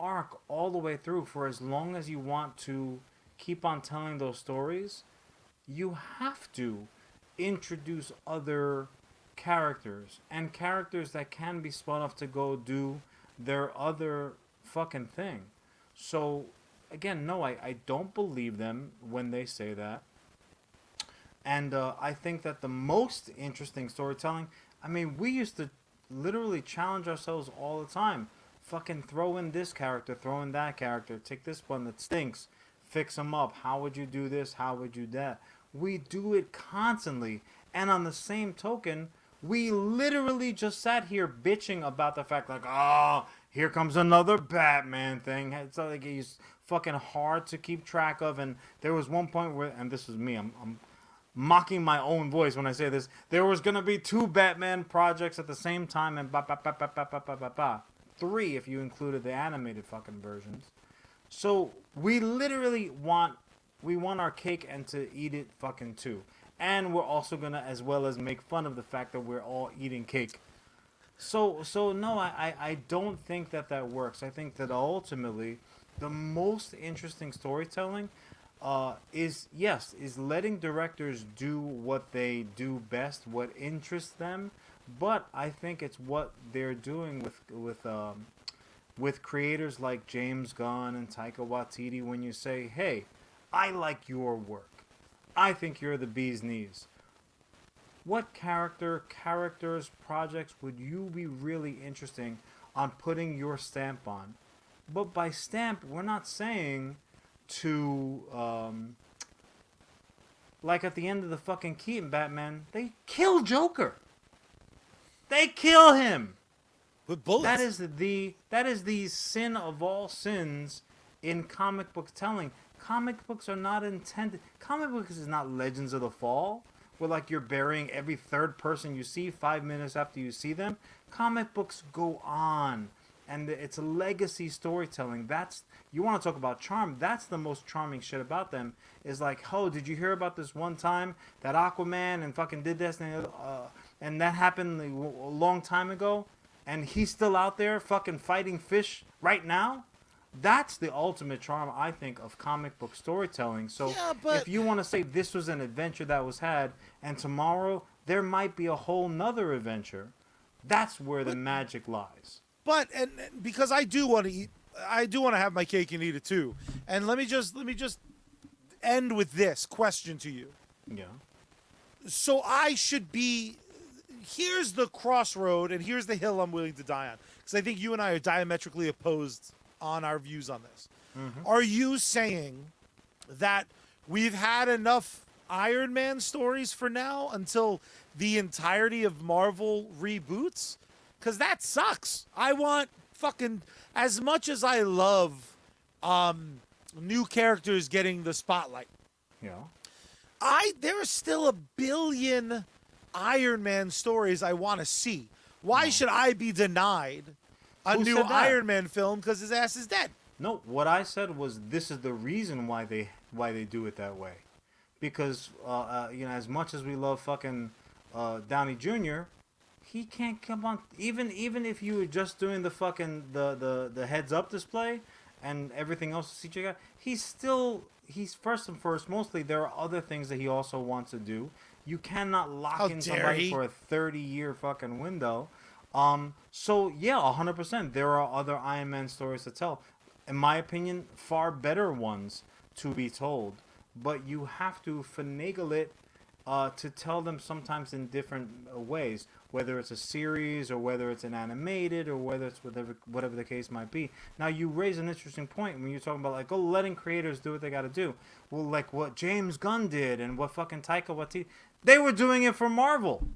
arc all the way through for as long as you want to keep on telling those stories, you have to introduce other characters, and characters that can be spun off to go do their other fucking thing. So again, no, I don't believe them when they say that. And I think that the most interesting storytelling, I mean, we used to literally challenge ourselves all the time. Fucking throw in this character, throw in that character, take this one that stinks, fix them up. How would you do this? How would you do that? We do it constantly. And on the same token, we literally just sat here bitching about the fact here comes another Batman thing. It's like he's fucking hard to keep track of. And there was one point where, and this was me, mocking my own voice when I say this. There was gonna be 2 Batman projects at the same time, and ba 3 if you included the animated fucking versions. So we literally want our cake and to eat it fucking too. And we're also gonna as well as make fun of the fact that we're all eating cake. So no, I don't think that works. I think that ultimately the most interesting storytelling is letting directors do what they do best, what interests them. But I think it's what they're doing with creators like James Gunn and Taika Waititi when you say, hey, I like your work. I think you're the bee's knees. What characters, projects would you be really interesting on putting your stamp on? But by stamp, we're not saying to, like at the end of the fucking Keaton Batman, they kill Joker. They kill him. With bullets. That is the sin of all sins in comic book telling. Comic books are not intended. Comic books is not Legends of the Fall, where like you're burying every third person you see 5 minutes after you see them. Comic books go on, and it's a legacy storytelling. That's, you want to talk about charm. That's the most charming shit about them. Is like, oh, did you hear about this one time that Aquaman and fucking did this and that happened a long time ago, and he's still out there fucking fighting fish right now? That's the ultimate charm, I think, of comic book storytelling. So if you want to say this was an adventure that was had, and tomorrow there might be a whole nother adventure, that's where the magic lies. But and because I do want to eat, I do want to have my cake and eat it too. And let me just end with this question to you. Yeah. So I should be. Here's the crossroad, and here's the hill I'm willing to die on, because I think you and I are diametrically opposed on our views on this. Mm-hmm. Are you saying that we've had enough Iron Man stories for now until the entirety of Marvel reboots? Because that sucks. I want fucking, as much as I love new characters getting the spotlight. Yeah. There are still a billion Iron Man stories I want to see. Why should I be denied a new Iron Man film because his ass is dead? No, what I said was this is the reason why they do it that way, because as much as we love fucking Downey Jr., he can't come on. Even if you were just doing the fucking the heads up display and everything else is CGI, he's first and first. Mostly there are other things that he also wants to do. You cannot lock in somebody for a 30-year fucking window. So yeah, 100%. There are other Iron Man stories to tell. In my opinion, far better ones to be told. But you have to finagle it to tell them sometimes in different ways. Whether it's a series or whether it's an animated or whether it's whatever the case might be. Now you raise an interesting point when you're talking about like, letting creators do what they got to do. Well, like what James Gunn did and what fucking Taika Waititi, they were doing it for Marvel.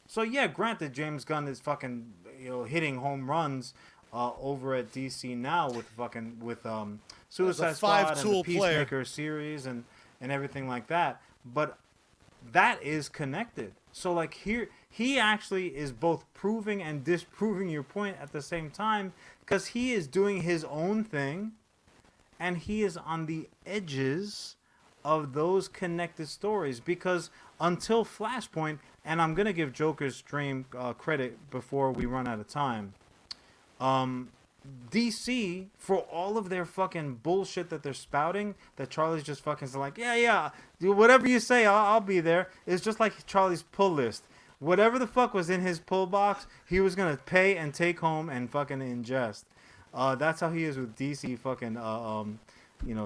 So yeah, granted, James Gunn is fucking hitting home runs over at DC now with Suicide Squad and the Peacemaker series and everything like that. But that is connected. So like here, he actually is both proving and disproving your point at the same time, because he is doing his own thing, and he is on the edges of those connected stories. Because until Flashpoint, and I'm gonna give Joker's Dream credit before we run out of time. DC, for all of their fucking bullshit that they're spouting, that Charlie's just fucking like, yeah, do whatever you say, I'll be there. It's just like Charlie's pull list. Whatever the fuck was in his pull box, he was gonna pay and take home and fucking ingest. That's how he is with DC fucking,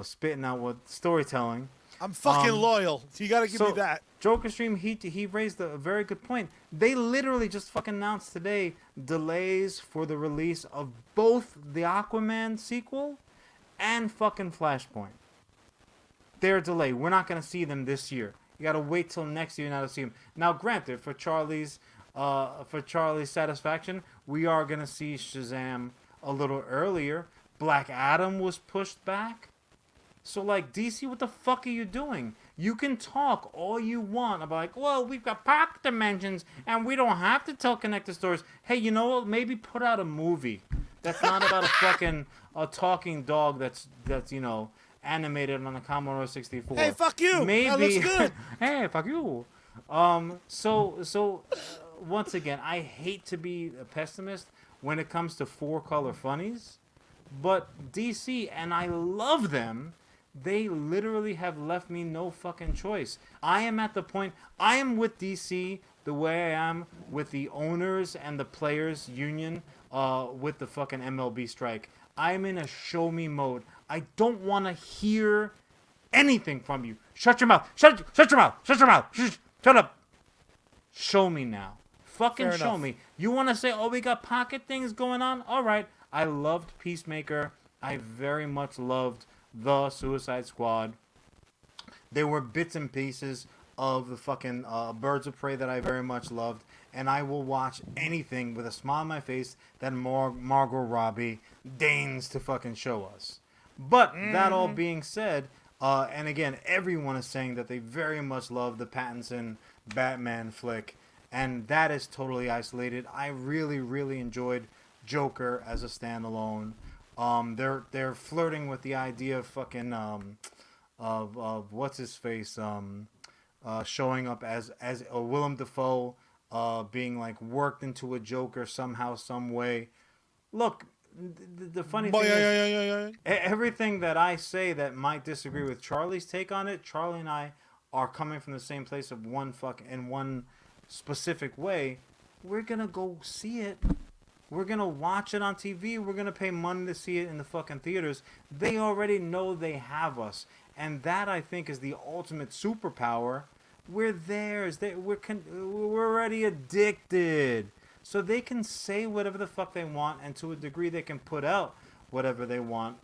spitting out what storytelling. I'm fucking loyal. You gotta give me that. Joker Stream, he raised a very good point. They literally just fucking announced today delays for the release of both the Aquaman sequel and fucking Flashpoint. They're delayed. We're not gonna see them this year. You gotta wait till next year now to see them. Now, granted, for Charlie's satisfaction, we are gonna see Shazam a little earlier. Black Adam was pushed back. So, like, DC, what the fuck are you doing? You can talk all you want about like, well, we've got pocket dimensions and we don't have to tell connected stories. Hey, you know what? Maybe put out a movie that's not about a talking dog that's animated on the Commodore 64. Hey, fuck you. Maybe. That looks good. Hey, fuck you. Once again, I hate to be a pessimist when it comes to four-color funnies, but DC, and I love them, they literally have left me no fucking choice. I am at the point, I am with DC the way I am with the owners and the players union with the fucking MLB strike. I'm in a show me mode. I don't want to hear anything from you. Shut your mouth. Shut your mouth. Shut your mouth. Shut up. Show me now. Fucking Fair show enough. me. You want to say, oh, we got pocket things going on? All right. I loved Peacemaker. I very much loved The Suicide Squad. There were bits and pieces of the fucking Birds of Prey that I very much loved. And I will watch anything with a smile on my face that Margot Robbie deigns to fucking show us. But that all being said, and again, everyone is saying that they very much love the Pattinson Batman flick, and that is totally isolated. I really, really enjoyed Joker as a standalone. They're flirting with the idea of fucking of what's his face showing up as a Willem Dafoe being like worked into a Joker somehow, some way. Look, the funny thing is, everything that I say that might disagree with Charlie's take on it, Charlie and I are coming from the same place of one specific way. We're gonna go see it. We're gonna watch it on TV. We're gonna pay money to see it in the fucking theaters. They already know they have us, and that I think is the ultimate superpower. We're theirs. We're already addicted. So they can say whatever the fuck they want, and to a degree they can put out whatever they want.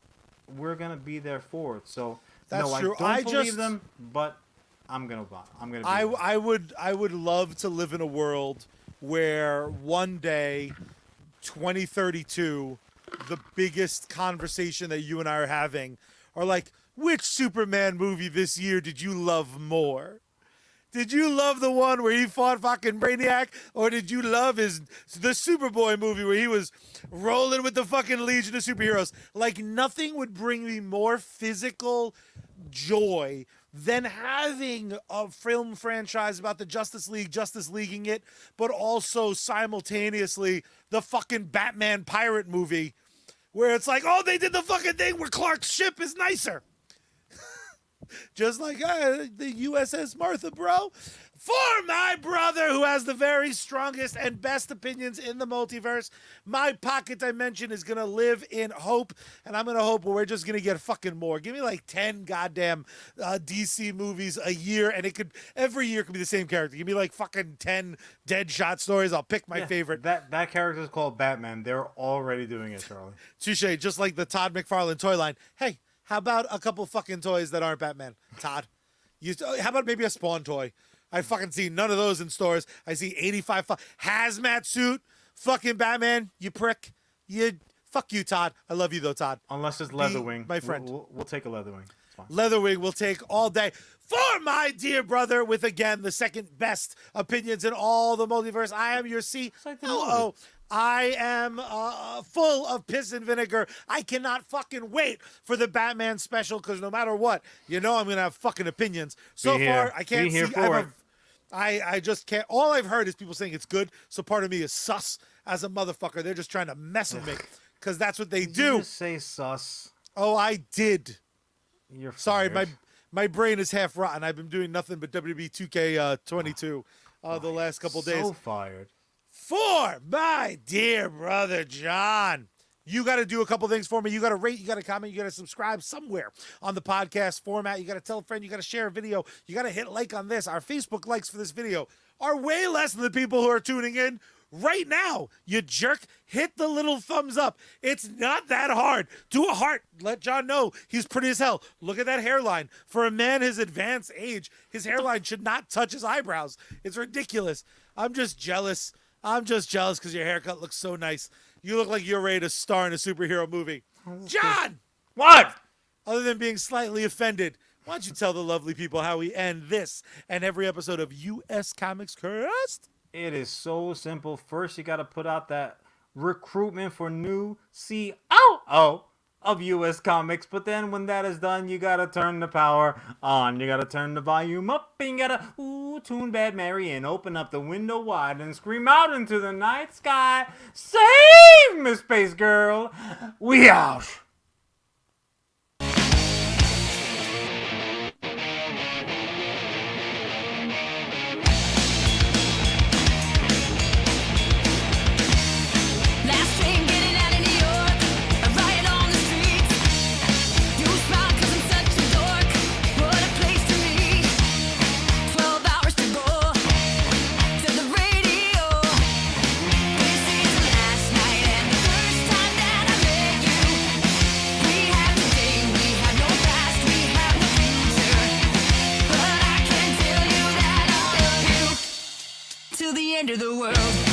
We're gonna be there for it. So That's no, true. I don't believe them, but I'm gonna buy. I'm gonna. I would love to live in a world where one day, 2032, the biggest conversation that you and I are having are like, which Superman movie this year did you love more? Did you love the one where he fought fucking Brainiac, or did you love the Superboy movie where he was rolling with the fucking Legion of Superheroes? Like, nothing would bring me more physical joy than having a film franchise about the Justice Leaguing it, but also simultaneously the fucking Batman pirate movie where it's like, oh, they did the fucking thing where Clark's ship is nicer. Just like the USS Martha, bro. For my brother who has the very strongest and best opinions in the multiverse, my pocket dimension is going to live in hope, and I'm going to hope we're just going to get fucking more. Give me like 10 goddamn DC movies a year, and every year could be the same character. Give me like fucking 10 Deadshot stories. I'll pick my favorite. That character is called Batman. They're already doing it, Charlie. Touche. Just like the Todd McFarlane toy line. Hey, how about a couple fucking toys that aren't Batman? Todd. How about maybe a Spawn toy? I fucking see none of those in stores. I see 85 hazmat suit. Fucking Batman, you prick. Fuck you, Todd. I love you though, Todd. Unless it's Leatherwing, my friend. We'll take a Leatherwing. It's fine. Leatherwing will take all day. For my dear brother, with again the second best opinions in all the multiverse, I am your COO. I am full of piss and vinegar. I cannot fucking wait for the Batman special because no matter what, I'm going to have fucking opinions. So far, I can't see. I just can't. All I've heard is people saying it's good. So part of me is sus as a motherfucker. They're just trying to mess with me because that's what they do. You just say sus. Oh, I did. You're sorry. fired. My brain is half rotten. I've been doing nothing but WWE 2K22 the last couple days. So fired. For my dear brother John, you got to do a couple things for me. You got to rate, you got to comment, you got to subscribe somewhere on the podcast format. You got to tell a friend, you got to share a video, you got to hit like on this. Our Facebook likes for this video are way less than the people who are tuning in right now. You jerk, hit the little thumbs up. It's not that hard. Do a heart. Let John know he's pretty as hell. Look at that hairline. For a man his advanced age, his hairline should not touch his eyebrows. It's ridiculous. I'm just jealous because your haircut looks so nice. You look like you're ready to star in a superhero movie. John! What? Other than being slightly offended why don't you tell the lovely people how we end this and every episode of US Comics Cast? It is so simple. First, you got to put out that recruitment for new COO of US Comics. But then when that is done, you got to turn the power on. You got to turn the volume up. And you got to tune Bad Mary and open up the window wide and scream out into the night sky. Save me, Space Girl. We out. Till the end of the world.